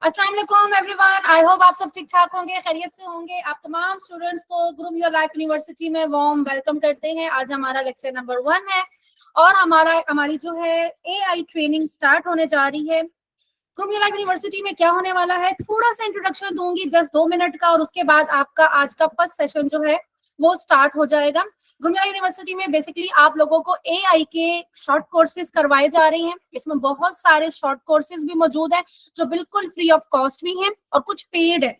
अस्सलाम वालेकुम everyone, I hope आप सब ठीक ठाक होंगे, खैरियत से होंगे। आप तमाम स्टूडेंट्स को ग्रूम योर लाइफ यूनिवर्सिटी में वार्म वेलकम करते हैं। आज हमारा लेक्चर नंबर 1 है और हमारी जो है एआई ट्रेनिंग स्टार्ट होने जा रही है। ग्रूम योर लाइफ यूनिवर्सिटी में क्या होने वाला है, थोड़ा सा इंट्रोडक्शन दूंगी, जस्ट 2 मिनट का, और उसके बाद आपका आज का फर्स्ट सेशन जो है वो स्टार्ट हो जाएगा। गुनिया यूनिवर्सिटी में बेसिकली आप लोगों को एआई के शॉर्ट कोर्सेज करवाए जा रहे हैं। इसमें बहुत सारे शॉर्ट कोर्सेज भी मौजूद हैं जो बिल्कुल फ्री ऑफ कॉस्ट भी हैं और कुछ पेड है।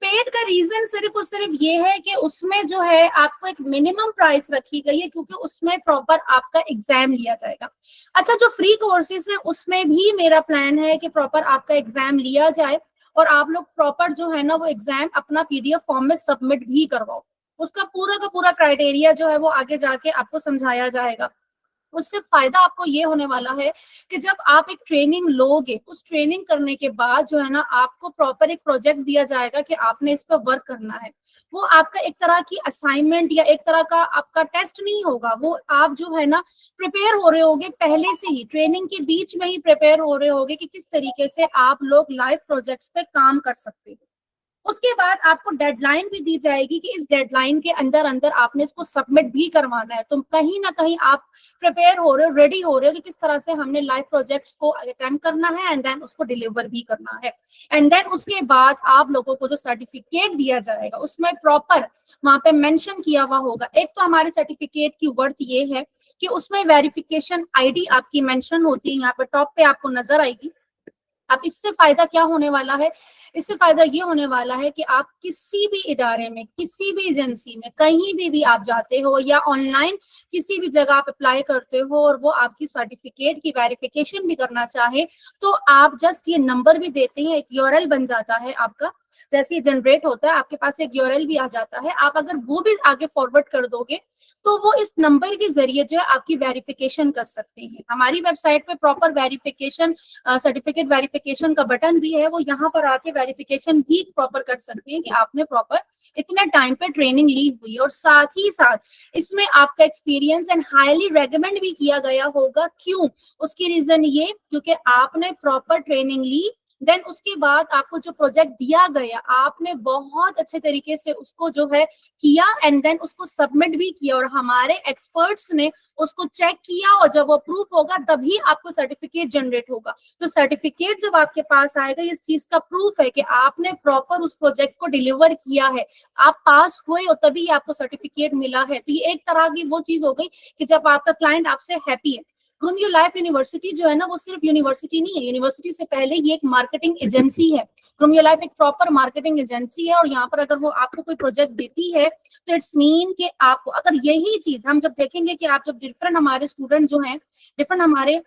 पेड का रीजन सिर्फ और सिर्फ ये है कि उसमें जो है आपको एक मिनिमम प्राइस रखी गई है, क्योंकि उसमें प्रॉपर आपका एग्जाम लिया जाएगा। अच्छा, जो फ्री कोर्सेज है उसमें भी मेरा प्लान है कि प्रॉपर आपका एग्जाम लिया जाए और आप लोग प्रॉपर जो है ना वो एग्जाम अपना पीडीएफ फॉर्म में सबमिट भी करवाओ। उसका पूरा का पूरा क्राइटेरिया जो है वो आगे जाके आपको समझाया जाएगा। उससे फायदा आपको ये होने वाला है कि जब आप एक ट्रेनिंग लोगे, उस ट्रेनिंग करने के बाद जो है ना आपको प्रॉपर एक प्रोजेक्ट दिया जाएगा कि आपने इस पर वर्क करना है। वो आपका एक तरह की असाइनमेंट या एक तरह का आपका टेस्ट नहीं होगा, वो आप जो है ना प्रिपेयर हो रहे होगे, पहले से ही ट्रेनिंग के बीच में ही प्रिपेयर हो रहे होगे कि किस तरीके से आप लोग लाइव प्रोजेक्ट्स पे काम कर सकते हो। उसके बाद आपको डेडलाइन भी दी जाएगी कि इस डेडलाइन के अंदर अंदर आपने इसको सबमिट भी करवाना है। तो कहीं ना कहीं आप प्रिपेयर हो रहे हो, रेडी हो रहे हो कि किस तरह से हमने लाइव प्रोजेक्ट्स को अटेम्प्ट करना है एंड देन उसको डिलीवर भी करना है। एंड देन उसके बाद आप लोगों को जो सर्टिफिकेट दिया जाएगा उसमें प्रॉपर वहां पे मेंशन किया हुआ होगा। एक तो हमारे सर्टिफिकेट की वर्थ ये है कि उसमें वेरिफिकेशन आईडी आपकी मेंशन होती है, यहाँ पे टॉप पे आपको नजर आएगी। अब इससे फायदा क्या होने वाला है, इससे फायदा ये होने वाला है कि आप किसी भी इदारे में, किसी भी एजेंसी में, कहीं भी आप जाते हो या ऑनलाइन किसी भी जगह आप अप्लाई करते हो और वो आपकी सर्टिफिकेट की वेरिफिकेशन भी करना चाहे तो आप जस्ट ये नंबर भी देते हैं, एक यूआरएल बन जाता है आपका। जैसे ही जनरेट होता है आपके पास एक यूआरएल भी आ जाता है, आप अगर वो भी आगे फॉरवर्ड कर दोगे तो वो इस नंबर के जरिए जो है आपकी वेरिफिकेशन कर सकते हैं। हमारी वेबसाइट पे प्रॉपर वेरिफिकेशन, सर्टिफिकेट वेरिफिकेशन का बटन भी है, वो यहाँ पर आके वेरिफिकेशन भी प्रॉपर कर सकते हैं कि आपने प्रॉपर इतने टाइम पे ट्रेनिंग ली हुई है। और साथ ही साथ इसमें आपका एक्सपीरियंस एंड हाईली रेकमेंड भी किया गया होगा। क्यों? उसकी रीजन ये क्योंकि आपने प्रॉपर ट्रेनिंग ली, देन उसके बाद आपको जो प्रोजेक्ट दिया गया आपने बहुत अच्छे तरीके से उसको जो है किया एंड देन उसको सबमिट भी किया और हमारे एक्सपर्ट्स ने उसको चेक किया और जब वो प्रूफ होगा तभी आपको सर्टिफिकेट जनरेट होगा। तो सर्टिफिकेट जब आपके पास आएगा इस चीज का प्रूफ है कि आपने प्रॉपर उस प्रोजेक्ट को डिलीवर किया है, आप पास हुए और तभी आपको सर्टिफिकेट मिला है। तो ये एक तरह की वो चीज हो गई कि जब आपका क्लाइंट आपसे हैप्पी है। ग्रूम योर लाइफ यूनिवर्सिटी जो है ना वो सिर्फ यूनिवर्सिटी नहीं है, यूनिवर्सिटी से पहले ये एक मार्केटिंग एजेंसी है। ग्रूम योर लाइफ एक प्रॉपर मार्केटिंग एजेंसी है और यहाँ पर अगर वो आपको कोई प्रोजेक्ट देती है तो इट्स मीन कि आपको अगर यही चीज हम जब देखेंगे कि आप जब डिफरेंट हमारे स्टूडेंट जो हैं डिफरेंट हमारे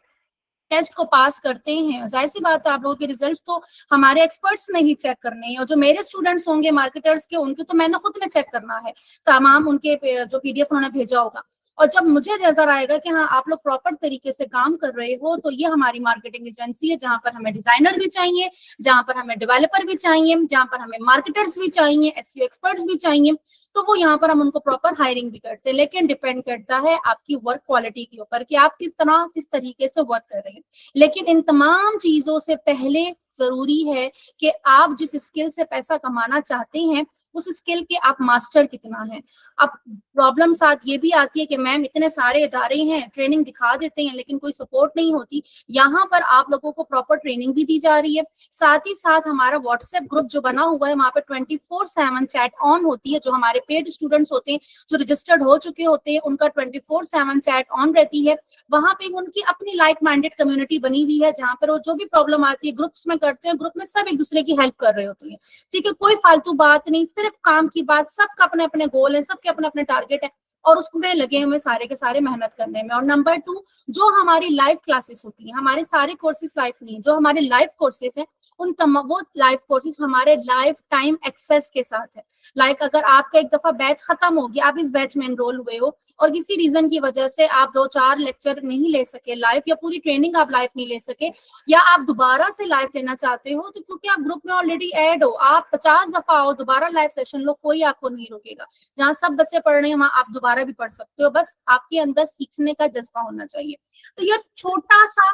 टेस्ट को पास करते हैं, जाहिर सी बात है आप लोगों के रिजल्ट्स तो हमारे एक्सपर्ट्स ने ही चेक करने हैं और जो मेरे स्टूडेंट्स होंगे मार्केटर्स के उनके तो मैंने खुद ने चेक करना है तमाम उनके जो पीडीएफ उन्होंने भेजा होगा। और जब मुझे नजर आएगा कि हाँ आप लोग प्रॉपर तरीके से काम कर रहे हो तो ये हमारी मार्केटिंग एजेंसी है जहां पर हमें डिजाइनर भी चाहिए, जहां पर हमें डेवलपर भी चाहिए, जहां पर हमें मार्केटर्स भी चाहिए, एसईओ एक्सपर्ट्स भी चाहिए। तो वो यहाँ पर हम उनको प्रॉपर हायरिंग भी करते हैं, लेकिन डिपेंड करता है आपकी वर्क क्वालिटी के ऊपर कि आप किस तरीके से वर्क कर रहे हैं। लेकिन इन तमाम चीजों से पहले जरूरी है कि आप जिस स्किल से पैसा कमाना चाहते हैं उस स्किल के आप मास्टर कितना है। अब प्रॉब्लम साथ ये भी आती है कि मैम इतने सारे इदारे हैं, ट्रेनिंग दिखा देते हैं लेकिन कोई सपोर्ट नहीं होती। यहाँ पर आप लोगों को प्रॉपर ट्रेनिंग भी दी जा रही है। साथ ही साथ हमारा व्हाट्सएप ग्रुप जो बना हुआ है वहाँ पे 24/7 चैट ऑन होती है। जो हमारे पेड स्टूडेंट्स होते हैं, जो रजिस्टर्ड हो चुके होते हैं, उनका 24/7 चैट ऑन रहती है। वहां पे उनकी अपनी लाइक माइंडेड कम्युनिटी बनी हुई है जहां पर वो जो भी प्रॉब्लम आती है ग्रुप्स में करते हैं, ग्रुप में सब एक दूसरे की हेल्प कर रहे होते हैं। ठीक है, कोई फालतू बात नहीं, सिर्फ काम की बात, सबका अपने अपने गोल है, सबके अपने अपने टारगेट है और उसमें लगे हुए सारे के सारे मेहनत करने में। और नंबर 2, जो हमारी लाइव क्लासेस होती हैं, हमारे सारे कोर्सेज लाइव नहीं है, जो हमारे लाइव कोर्सेज हैं वो लाइव कोर्सेज हमारे लाइफ टाइम एक्सेस के साथ है। लाइक अगर आपका एक दफा बैच खत्म हो गया, आप इस बैच में एनरोल हुए हो और किसी रीजन की वजह से आप 2-4 लेक्चर नहीं ले सके लाइव या पूरी ट्रेनिंग आप लाइव नहीं ले सके या आप दोबारा से लाइव लेना चाहते हो, तो क्योंकि आप ग्रुप में ऑलरेडी ऐड हो, आप 50 दफा आओ, दोबारा लाइव सेशन लो, कोई आपको नहीं रोकेगा। जहाँ सब बच्चे पढ़ रहे हैं वहां आप दोबारा भी पढ़ सकते हो, बस आपके अंदर सीखने का जज्बा होना चाहिए। तो यह छोटा सा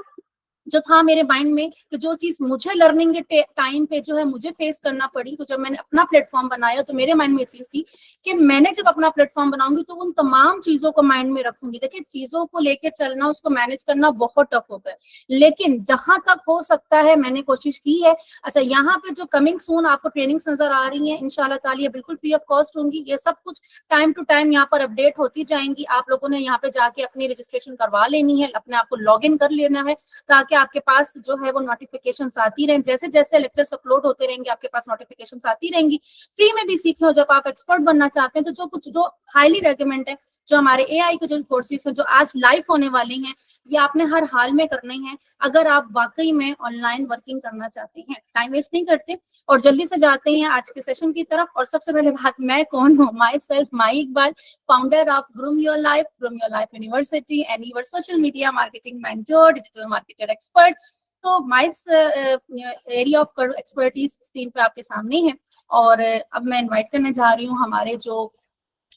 जो था मेरे माइंड में कि जो चीज मुझे लर्निंग के टाइम पे जो है मुझे फेस करना पड़ी, तो जब मैंने अपना प्लेटफॉर्म बनाया तो मेरे माइंड में चीज थी कि मैंने जब अपना प्लेटफॉर्म बनाऊंगी तो उन तमाम चीजों को माइंड में रखूंगी। देखिए, चीजों को लेके चलना, उसको मैनेज करना बहुत टफ होता है, लेकिन जहां तक हो सकता है मैंने कोशिश की है। अच्छा, यहाँ पे जो कमिंग सून आपको ट्रेनिंग्स नजर आ रही है, इंशाल्लाह ताला ये बिल्कुल फ्री ऑफ कॉस्ट होंगी। ये सब कुछ टाइम टू टाइम यहाँ पर अपडेट होती जाएंगी। आप लोगों ने यहाँ पे जाके अपनी रजिस्ट्रेशन करवा लेनी है, अपने आप को लॉग इन कर लेना है, ताकि आपके पास जो है वो नोटिफिकेशंस आती रहें। जैसे जैसे लेक्चर्स अपलोड होते रहेंगे आपके पास नोटिफिकेशंस आती रहेंगी। फ्री में भी सीखे हो, जब आप एक्सपर्ट बनना चाहते हैं तो जो हाईली रेकमेंड है, जो हमारे एआई के जो कोर्सेज हैं जो आज लाइव होने वाले हैं, ये आपने हर हाल में करने हैं अगर आप वाकई में ऑनलाइन वर्किंग करना चाहते हैं। टाइम वेस्ट नहीं करते और जल्दी से जाते हैं आज के सेशन की तरफ। और सबसे पहले बात, मैं कौन हूँ? Myself my Iqbal, founder of groom your life university and your social media marketing mentor, digital marketer expert. तो my area of expertise screen पे आपके सामने है। और अब मैं इनवाइट करने जा रही हूँ हमारे जो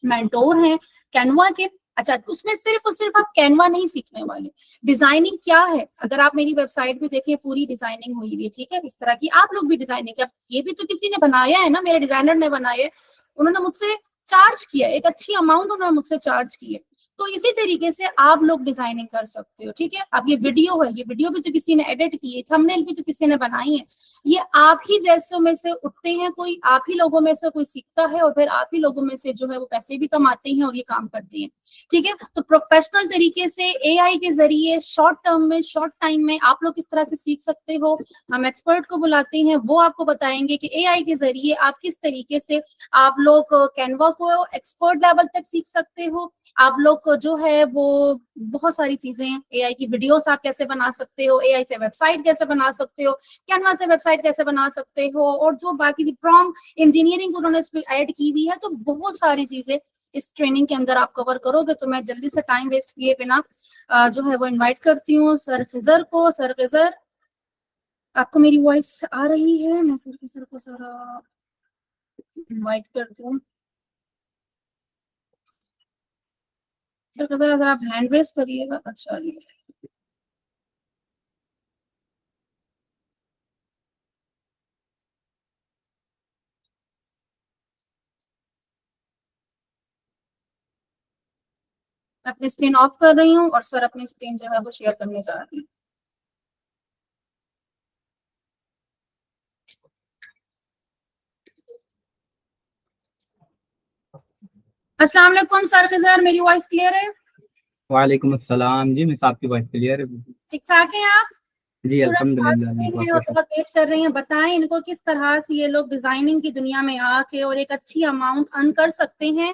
मेंटोर हैं कैनवा के। अच्छा, उसमें सिर्फ और सिर्फ आप कैनवा नहीं सीखने वाले, डिजाइनिंग क्या है, अगर आप मेरी वेबसाइट भी देखें पूरी डिजाइनिंग हुई हुई है, ठीक है, इस तरह की आप लोग भी डिजाइनिंग, ये भी तो किसी ने बनाया है ना, मेरे डिजाइनर ने बनाया है, उन्होंने मुझसे चार्ज किया, एक अच्छी अमाउंट उन्होंने मुझसे चार्ज की है। तो इसी तरीके से आप लोग डिजाइनिंग कर सकते हो, ठीक है। अब ये वीडियो है, ये वीडियो भी तो किसी ने एडिट की है, थंबनेल भी तो किसी ने बनाई है। ये आप ही जैसों में से उठते हैं, कोई आप ही लोगों में से कोई सीखता है और फिर आप ही लोगों में से जो है वो पैसे भी कमाते हैं और ये काम करते हैं, ठीक है। तो प्रोफेशनल तरीके से एआई के जरिए शॉर्ट टर्म में, शॉर्ट टाइम में आप लोग किस तरह से सीख सकते हो, हम एक्सपर्ट को बुलाते हैं, वो आपको बताएंगे कि एआई के जरिए आप किस तरीके से आप लोग कैनवा को एक्सपर्ट लेवल तक सीख सकते हो। आप लोग को जो है वो बहुत सारी चीजें, एआई की वीडियोस आप कैसे बना सकते हो, एआई से वेबसाइट कैसे बना सकते हो, कैनवा से वेबसाइट कैसे बना सकते हो, और जो बाकी प्रॉम्प्ट इंजीनियरिंग उन्होंने इस पे ऐड की हुई है। तो बहुत सारी चीजें इस ट्रेनिंग के अंदर आप कवर करोगे। तो मैं जल्दी से टाइम वेस्ट किए बिना जो है वो इनवाइट करती हूँ सर खिजर को। सर खिजर, आपको मेरी वॉइस आ रही है? मैं सर खिजर को जरा इनवाइट करती हूँ। सर खिजर, जरा आप हैंड रेस करिएगा। अच्छा, ये मैं अपनी स्क्रीन ऑफ कर रही हूँ और सर अपनी स्क्रीन जो है वो शेयर करने जा रही है। अस्सलाम वालेकुम सर खिजर, मेरी वॉइस क्लियर है? वालेकुम अस्सलाम जी, मिस आपकी वॉइस क्लियर है? ठीक ठाक है आप? जी अल्हम्दुलिल्लाह। बहुत वेट कर रही हैं, बताएं इनको किस तरह से ये लोग डिजाइनिंग की दुनिया में आके और एक अच्छी अमाउंट अर्न कर सकते हैं।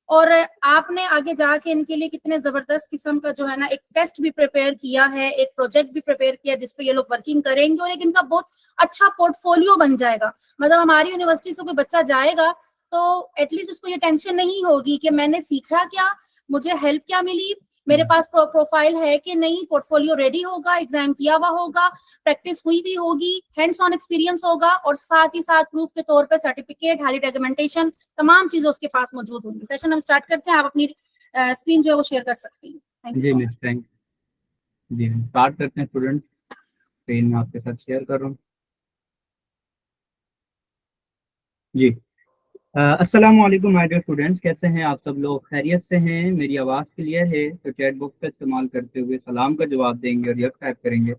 और आपने आगे जाके इनके लिए कितने जबरदस्त किस्म का जो है ना एक टेस्ट भी प्रिपेयर किया है, एक प्रोजेक्ट भी प्रिपेयर किया जिसपे ये लोग वर्किंग करेंगे और एक इनका बहुत अच्छा पोर्टफोलियो बन जाएगा। मतलब हमारी यूनिवर्सिटी से कोई बच्चा जाएगा तो एटलीस्ट उसको ये टेंशन नहीं होगी कि मैंने सीखा क्या, मुझे हेल्प क्या मिली, मेरे पास प्रोफाइल है कि नहीं, पोर्टफोलियो रेडी होगा, एग्जाम किया हुआ होगा, प्रैक्टिस हुई भी होगी, हैंड्स ऑन एक्सपीरियंस होगा, और साथ ही साथ प्रूफ के तौर पे सर्टिफिकेट, हाईली डॉक्यूमेंटेशन, तमाम चीजें उसके पास मौजूद होंगी। सेशन हम स्टार्ट करते हैं, आप अपनी स्क्रीन जो है वो शेयर कर सकती हैं। थैंक यू जी सो मिस, थैंक जी। स्टार्ट करते हैं स्टूडेंट, स्क्रीन में आपके साथ शेयर कर रहा हूँ जी। अस्सलाम वालेकुम माय डियर स्टूडेंट्स, कैसे हैं आप सब लोग? खैरियत से हैं? मेरी आवाज़ क्लियर है? तो चैट बॉक्स का इस्तेमाल करते हुए सलाम का जवाब देंगे और यस टाइप करेंगे।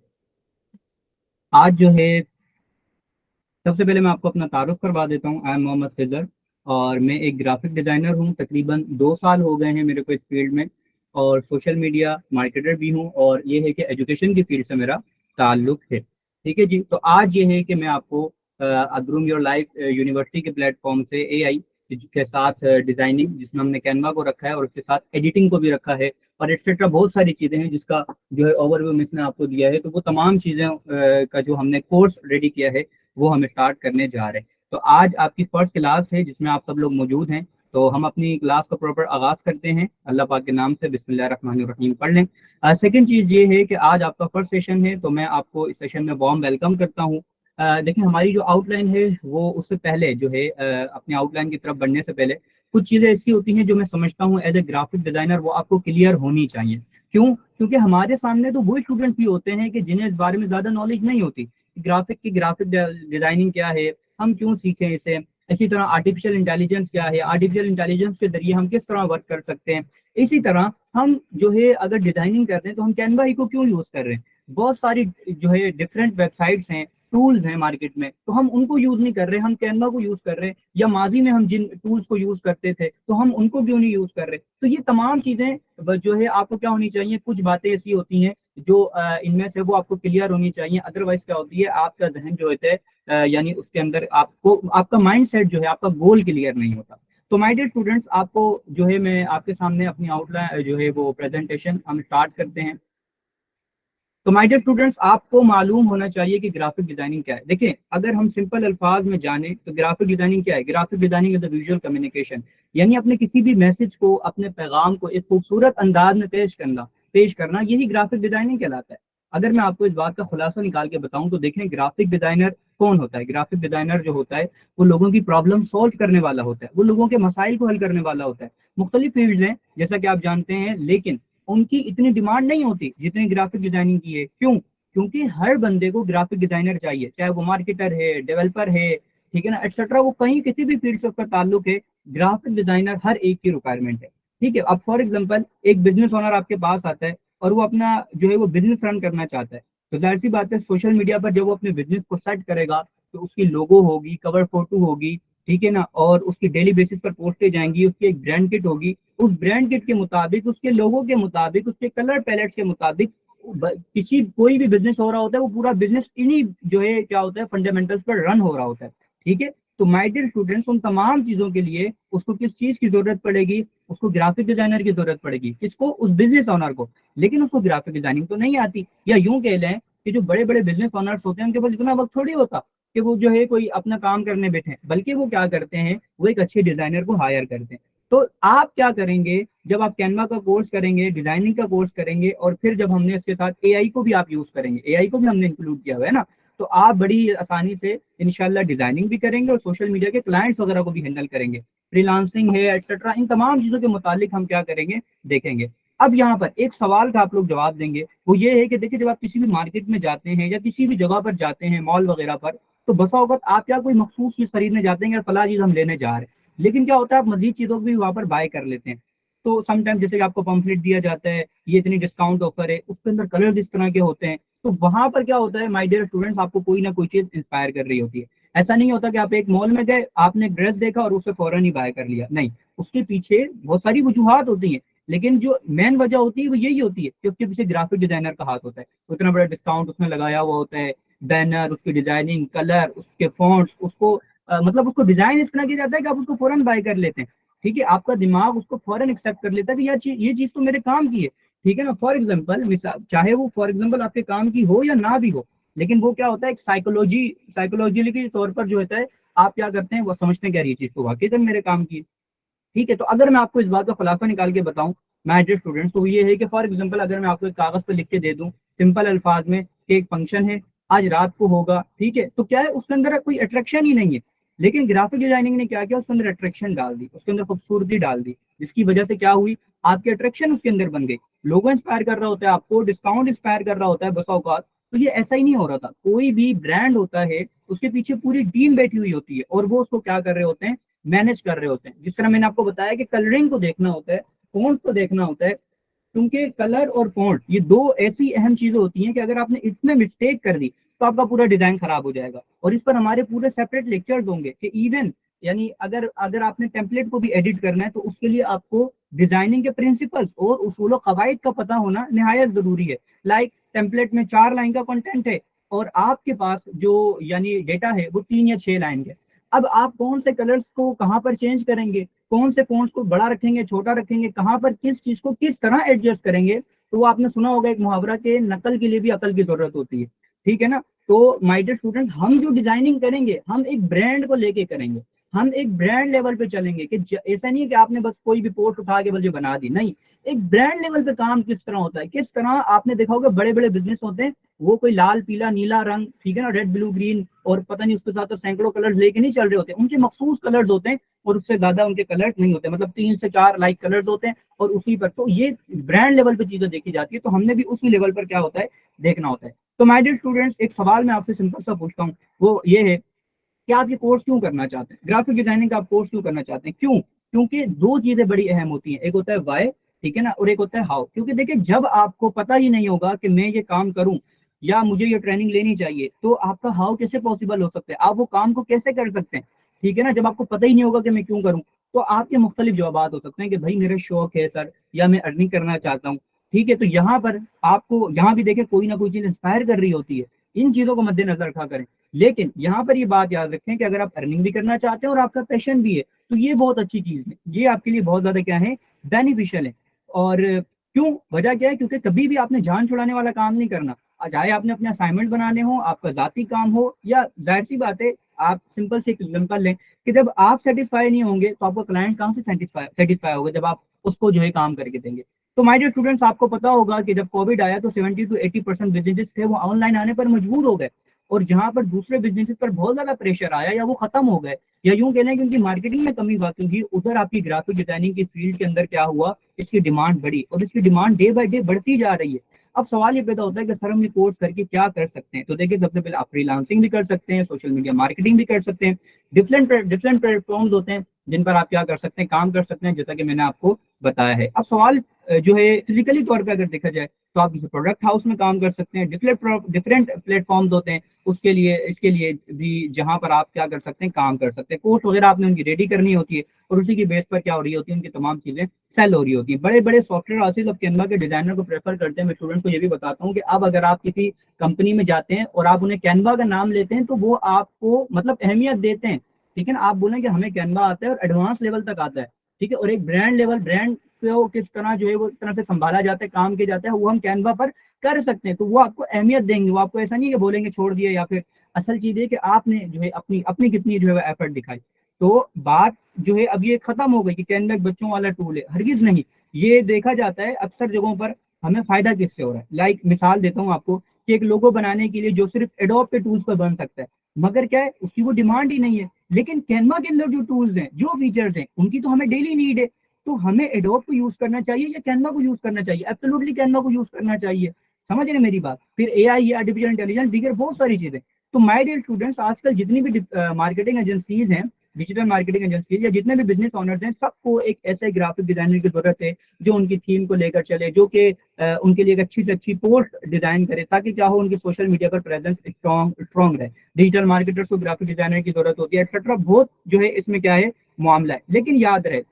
आज जो है सबसे पहले मैं आपको अपना तारुफ करवा देता हूँ। आई एम मोहम्मद खिजर और मैं एक ग्राफिक डिज़ाइनर हूँ। तकरीबन 2 साल हो गए हैं मेरे को इस फील्ड में, और सोशल मीडिया मार्केटर भी हूँ, और ये है कि एजुकेशन की फील्ड से मेरा ताल्लुक है। ठीक है जी। तो आज ये है कि मैं आपको ग्रूम योर लाइफ यूनिवर्सिटी के प्लेटफॉर्म से एआई के साथ डिज़ाइनिंग, जिसमें हमने कैनवा को रखा है और उसके साथ एडिटिंग को भी रखा है, और एक्सेट्रा बहुत सारी चीज़ें हैं जिसका जो है ओवरव्यू मिस ने आपको दिया है। तो वो तमाम चीज़ें का जो हमने कोर्स रेडी किया है वो हम स्टार्ट करने जा रहे हैं। तो आज आपकी फर्स्ट क्लास है जिसमें आप सब लोग मौजूद हैं। तो हम अपनी क्लास का प्रॉपर आगाज करते हैं अल्लाह पाक के नाम से। बिस्मिल्लाहिर्रहमानिर्रहीम पढ़ लें। सेकंड चीज़ ये है कि आज आपका फर्स्ट सेशन है, तो मैं आपको इस सेशन में वार्म वेलकम करता हूँ। देखिए, हमारी जो आउटलाइन है वो उससे पहले जो है अपनी आउटलाइन की तरफ बढ़ने से पहले कुछ चीज़ें ऐसी होती हैं जो मैं समझता हूँ एज ए ग्राफिक डिज़ाइनर वो आपको क्लियर होनी चाहिए। क्यों? क्योंकि हमारे सामने तो वो स्टूडेंट्स भी होते हैं कि जिन्हें इस बारे में ज्यादा नॉलेज नहीं होती, ग्राफिक डिजाइनिंग क्या है, हम क्यों सीखें इसे। इसी तरह आर्टिफिशियल इंटेलिजेंस क्या है, आर्टिफिशियल इंटेलिजेंस के जरिए हम किस तरह वर्क कर सकते हैं। इसी तरह हम जो है अगर डिजाइनिंग कर रहे हैं तो हम कैनवा ही को क्यों यूज कर रहे हैं। बहुत सारी जो है डिफरेंट वेबसाइट्स हैं, टूल्स हैं मार्केट में, तो हम उनको यूज नहीं कर रहे, हम कैनवा को यूज कर रहे हैं। या माजी में हम जिन टूल्स को यूज करते थे तो हम उनको क्यों नहीं यूज कर रहे। तो ये तमाम चीजें जो है आपको क्या होनी चाहिए, कुछ बातें ऐसी होती हैं जो इनमें से वो आपको क्लियर होनी चाहिए। अदरवाइज क्या होती है, आपका जहन जो होता है यानी उसके अंदर आपको आपका माइंड सेट जो है, आपका गोल क्लियर नहीं होता। तो माय डियर स्टूडेंट्स, आपको जो है मैं आपके सामने अपनी आउटलाइन जो है वो प्रेजेंटेशन हम स्टार्ट करते हैं। तो माय डियर स्टूडेंट्स, आपको मालूम होना चाहिए कि ग्राफिक डिजाइनिंग क्या है। देखिए, अगर हम सिंपल अल्फाज में जाने तो ग्राफिक डिजाइनिंग क्या है। Graphic designing is the visual communication, यानी अपने किसी भी मैसेज को, अपने पैगाम को एक खूबसूरत अंदाज में पेश करना यही ग्राफिक डिजाइनिंग कहलाता है। अगर मैं आपको इस बात का खुलासा निकाल के बताऊं तो देखें, ग्राफिक डिजाइनर कौन होता है। ग्राफिक डिजाइनर जो होता है वो लोगों की प्रॉब्लम सॉल्व करने वाला होता है, वो लोगों के मसाइल को हल करने वाला होता है। मुख्तलिफ फील्ड हैं जैसा कि आप जानते हैं, लेकिन उनकी इतनी डिमांड नहीं होती जितनी ग्राफिक डिजाइनिंग की है। क्यों? क्योंकि हर बंदे को ग्राफिक डिजाइनर चाहिए, चाहे वो मार्केटर है, डेवलपर है, ठीक है ना, एक्सेट्रा, वो कहीं किसी भी फील्ड से उसका ताल्लुक है, ग्राफिक डिजाइनर हर एक की रिक्वायरमेंट है। ठीक है, अब फॉर एग्जाम्पल एक बिजनेस ओनर आपके पास आता है और वो अपना जो है वो बिजनेस रन करना चाहता है, तो जाहिर सी बात है सोशल मीडिया पर जब वो अपने बिजनेस को सेट करेगा तो उसकी लोगो होगी, कवर फोटो होगी, ठीक है ना, और उसकी डेली बेसिस पर पोस्टें जाएंगी, उसकी एक ब्रांड किट होगी, उस ब्रांड किट के मुताबिक, उसके लोगों के मुताबिक, उसके कलर पैलेट के मुताबिक किसी कोई भी बिजनेस हो रहा होता है, वो पूरा बिजनेस इन्हीं जो है क्या होता है फंडामेंटल्स पर रन हो रहा होता है। ठीक है, तो माय डियर स्टूडेंट्स, उन तमाम चीजों के लिए उसको किस चीज की जरूरत पड़ेगी, उसको ग्राफिक डिजाइनर की जरूरत पड़ेगी। किसको? उस बिजनेस ओनर को। लेकिन उसको ग्राफिक डिजाइनिंग तो नहीं आती, या यूं कह लें कि जो बड़े बड़े बिजनेस ओनर्स होते हैं उनके पास इतना वक्त थोड़ी होता कि वो जो है कोई अपना काम करने बैठे, बल्कि वो क्या करते हैं, वो एक अच्छे डिजाइनर को हायर करते हैं। तो आप क्या करेंगे, जब आप कैनवा का कोर्स करेंगे, डिजाइनिंग का कोर्स करेंगे, और फिर जब हमने इसके साथ एआई को भी आप यूज करेंगे, एआई को भी हमने इंक्लूड किया हुआ है ना, तो आप बड़ी आसानी से इंशाल्लाह डिजाइनिंग भी करेंगे और सोशल मीडिया के क्लाइंट्स वगैरह को भी हैंडल करेंगे। फ्रीलांसिंग है एक्सेट्रा, इन तमाम चीजों के मुतालिक हम क्या करेंगे, देखेंगे। अब यहाँ पर एक सवाल का आप लोग जवाब देंगे, वो ये है कि देखिए, जब आप किसी भी मार्केट में जाते हैं या किसी भी जगह पर जाते हैं, मॉल वगैरह पर, तो बसा वक्त आप क्या कोई मखसूस चीज खरीदने जाते हैं, फला चीज हम लेने जा रहे हैं, लेकिन क्या होता है आप मजीद चीजों को भी वहां पर बाय कर लेते हैं। तो समटाइम जैसे कि आपको पंफलेट दिया जाता है, ये इतनी डिस्काउंट ऑफर है, उसके अंदर कलर्स इस तरह के होते हैं, तो वहां पर क्या होता है माय डियर स्टूडेंट्स, आपको कोई ना कोई चीज इंस्पायर कर रही होती है। ऐसा नहीं होता कि आप एक मॉल में गए, आपने ड्रेस देखा और उसे फौरन ही बाय कर लिया, नहीं, उसके पीछे बहुत सारी वजूहात होती हैं, लेकिन जो मेन वजह होती है वो यही होती है कि उसके पीछे ग्राफिक डिजाइनर का हाथ होता है। उतना बड़ा डिस्काउंट उसने लगाया हुआ होता है, बैनर, उसकी डिजाइनिंग, कलर, उसके फॉन्ट्स, उसको मतलब उसको डिजाइन इस तरह किया जाता है कि आप उसको फौरन बाय कर लेते हैं। ठीक है, आपका दिमाग उसको फौरन एक्सेप्ट कर लेता है कि यार ये चीज तो मेरे काम की है। ठीक है ना, फॉर एग्जाम्पल, चाहे वो फॉर एग्जाम्पल आपके काम की हो या ना भी हो, लेकिन वो क्या होता है एक साइकोलॉजी के तौर पर जो होता है, आप क्या करते हैं, वो समझते हैं कि यार ये चीज तो वाकई में मेरे काम की है। ठीक है, तो अगर मैं आपको इस बात का खुलासा निकाल के बताऊं माय डियर स्टूडेंट्स, तो ये है कि फॉर एग्जांपल अगर मैं आपको एक कागज पे लिख के दे दूं सिंपल अल्फाज में कि एक फंक्शन है, आज रात को होगा, ठीक है, तो क्या है उसके अंदर कोई अट्रैक्शन ही नहीं है। लेकिन ग्राफिक डिजाइनिंग ने क्या किया, उसके अंदर अट्रैक्शन डाल दी, उसके अंदर खूबसूरती डाल दी, जिसकी वजह से क्या हुई, आपकी अट्रैक्शन उसके अंदर बन गई। लोगो इंस्पायर कर रहा होता है आपको, डिस्काउंट इंस्पायर कर रहा होता है बसा औकात। तो ये ऐसा ही नहीं हो रहा था, कोई भी ब्रांड होता है उसके पीछे पूरी टीम बैठी हुई होती है और वो उसको क्या कर रहे होते हैं, मैनेज कर रहे होते हैं। जिस तरह मैंने आपको बताया कि कलरिंग को देखना होता है, फॉन्ट को देखना होता है, क्योंकि कलर और फॉन्ट ये दो ऐसी अहम चीजें होती हैं कि अगर आपने इसमें मिस्टेक कर दी तो आपका पूरा डिजाइन खराब हो जाएगा। और इस पर हमारे पूरे सेपरेट लेक्चर्स होंगे कि इवन यानी अगर अगर आपने टेम्पलेट को भी एडिट करना है तो उसके लिए आपको डिजाइनिंग के प्रिंसिपल्स और उसूल कवायद का पता होना निहायत जरूरी है। लाइक टेम्पलेट में 4 लाइन का कंटेंट है और आपके पास जो यानी डेटा है वो 3 या 6 लाइन है। अब आप कौन से कलर्स को कहाँ पर चेंज करेंगे, कौन से फॉन्ट्स को बड़ा रखेंगे, छोटा रखेंगे, कहाँ पर किस चीज को किस तरह एडजस्ट करेंगे, तो वो आपने सुना होगा एक मुहावरा के नकल के लिए भी अकल की जरूरत होती है। ठीक है ना, तो माय डियर स्टूडेंट, हम जो डिजाइनिंग करेंगे हम एक ब्रांड को लेके करेंगे, हम एक ब्रांड लेवल पे चलेंगे कि ऐसा नहीं है कि आपने बस कोई भी पोस्ट उठा के बल्कि बना दी, नहीं, एक ब्रांड लेवल पे काम किस तरह होता है, किस तरह आपने देखा होगा बड़े बड़े बिजनेस होते हैं, वो कोई लाल पीला नीला रंग, ठीक है ना, रेड ब्लू ग्रीन और पता नहीं उसके साथ तो सैकड़ों कलर्स लेके नहीं चल रहे होते, उनके मखसूस कलर्स होते हैं, और उससे ज्यादा उनके कलर्स नहीं होते, मतलब 3 से 4 लाइक कलर्स होते हैं और उसी पर, तो ये ब्रांड लेवल पे चीजें देखी जाती है, तो हमने भी उसी लेवल पर क्या होता है देखना होता है। तो माय डियर स्टूडेंट्स, एक सवाल मैं आपसे सिंपल सा पूछता हूँ, वो ये है कि आप ये कोर्स क्यों करना चाहते हैं, ग्राफिक डिजाइनिंग का आप कोर्स क्यों करना चाहते हैं, क्यों? क्योंकि दो चीजें बड़ी अहम होती हैं, एक होता है वाई, ठीक है ना, और एक होता है हाउ। क्योंकि देखिए, जब आपको पता ही नहीं होगा कि मैं ये काम करूं या मुझे ये ट्रेनिंग लेनी चाहिए, तो आपका हाउ कैसे पॉसिबल हो सकता है, आप वो काम को कैसे कर सकते हैं, ठीक है ना। जब आपको पता ही नहीं होगा कि मैं क्यों करूं, तो आपके मुख्तलिफ जवाब हो सकते हैं कि भाई मेरा शौक है सर, या मैं अर्निंग करना चाहता हूँ, ठीक है। तो यहाँ पर आपको, यहाँ भी देखिए कोई ना कोई चीज इंस्पायर कर रही होती है, इन चीजों को मद्देनजर रखा करें। लेकिन यहाँ पर ये बात याद रखें कि अगर आप अर्निंग भी करना चाहते हैं और आपका पैशन भी है, तो ये बहुत अच्छी चीज है, ये आपके लिए बहुत ज्यादा क्या है, बेनिफिशियल है। और क्यों, वजह क्या है, क्योंकि कभी भी आपने जान छुड़ाने वाला काम नहीं करना, चाहे आपने अपने असाइनमेंट बनाने हो, आपका जाती काम हो, या जाहिर सी बात है, आप सिंपल से एग्जांपल लें कि जब आप सेटिस्फाई नहीं होंगे तो आपका क्लाइंट कहाँ से सेटिस्फाई होगा, जब आप उसको जो है काम करके देंगे। तो माय डियर स्टूडेंट्स, आपको पता होगा कि जब कोविड आया तो 70 to 80% बिजनेस थे वो ऑनलाइन आने पर मजबूर हो गए, और जहां पर दूसरे बिजनेस पर बहुत ज्यादा प्रेशर आया या वो खत्म हो गए, या यूं कह लें कि उनकी मार्केटिंग में कमी हुआ, क्योंकि उधर आपकी ग्राफिक डिजाइनिंग की फील्ड के अंदर क्या हुआ, इसकी डिमांड बढ़ी, और इसकी डिमांड डे बाय डे बढ़ती जा रही है। अब सवाल ये पैदा होता है कि सर हम ये कोर्स करके क्या कर सकते हैं। तो देखिए, सबसे पहले आप फ्रीलांसिंग भी कर सकते हैं, सोशल मीडिया मार्केटिंग भी कर सकते हैं, डिफरेंट प्लेटफॉर्म्स होते हैं जिन पर आप क्या कर सकते हैं, काम कर सकते हैं, जैसा कि मैंने आपको बताया है। अब सवाल जो है फिजिकली तौर पे अगर देखा जाए, तो आप किसी प्रोडक्ट हाउस में काम कर सकते हैं, डिफरेंट प्लेटफॉर्म्स होते हैं उसके लिए, इसके लिए भी, जहां पर आप क्या कर सकते हैं, काम कर सकते हैं। कोर्स वगैरह आपने उनकी रेडी करनी होती है, और उसी की बेस पर क्या हो रही होती है, उनकी तमाम चीजें सेल हो रही होती है। बड़े बड़े सॉफ्टवेयर हाउसेज अब कैनवा के डिजाइनर को प्रेफर करते हैं। मैं स्टूडेंट को ये भी बताता हूँ कि अब अगर आप किसी कंपनी में जाते हैं और आप उन्हें कैनवा का नाम लेते हैं, तो वो आपको मतलब अहमियत देते हैं, ठीक है ना। आप बोलें कि हमें कैनवा आता है और एडवांस लेवल तक आता है, ठीक है, और एक ब्रांड लेवल, ब्रांड को किस तरह जो है वो तरह से संभाला जाता है, काम किया जाता है, वो हम कैनवा पर कर सकते हैं। तो वो आपको अहमियत देंगे, वो आपको ऐसा नहीं कि बोलेंगे छोड़ दिए, या फिर असल चीज है कि आपने जो है अपनी अपनी कितनी जो है एफर्ट दिखाई। तो बात जो है अब ये खत्म हो गई कि कैनवा एक बच्चों वाला टूल है, हरगिज नहीं। ये देखा जाता है अक्सर जगहों पर हमें फायदा किससे हो रहा है। लाइक मिसाल देता हूँ आपको कि एक लोगो बनाने के लिए जो सिर्फ एडोब के टूल्स पर बन सकता है, मगर क्या है, उसकी वो डिमांड ही नहीं है। लेकिन कैनवा के अंदर जो टूल्स हैं, जो फीचर्स हैं, उनकी तो हमें डेली नीड है। तो हमें एडोब को यूज करना चाहिए या कैनवा को यूज करना चाहिए? एब्सोल्युटली कैनवा को यूज करना चाहिए। समझ रहे मेरी बात? फिर एआई, आर्टिफिशियल इंटेलिजेंस, दीगर बहुत सारी चीजें। तो माय डियर स्टूडेंट्स, आजकल जितनी भी मार्केटिंग एजेंसीज हैं, डिजिटल मार्केटिंग एजेंसीज, या जितने भी बिजनेस ओनर्स हैं, सबको एक ऐसे ग्राफिक डिजाइनर की जरूरत है जो उनकी थीम को लेकर चले, जो कि उनके लिए एक अच्छी से अच्छी पोस्ट डिजाइन करे, ताकि क्या हो, उनकी सोशल मीडिया पर प्रेजेंस स्ट्रॉन्ग रहे। डिजिटल मार्केटर्स को ग्राफिक डिजाइनर की जरूरत होती है, एक्सेट्रा, बहुत जो है इसमें क्या है मामला है। लेकिन याद रहे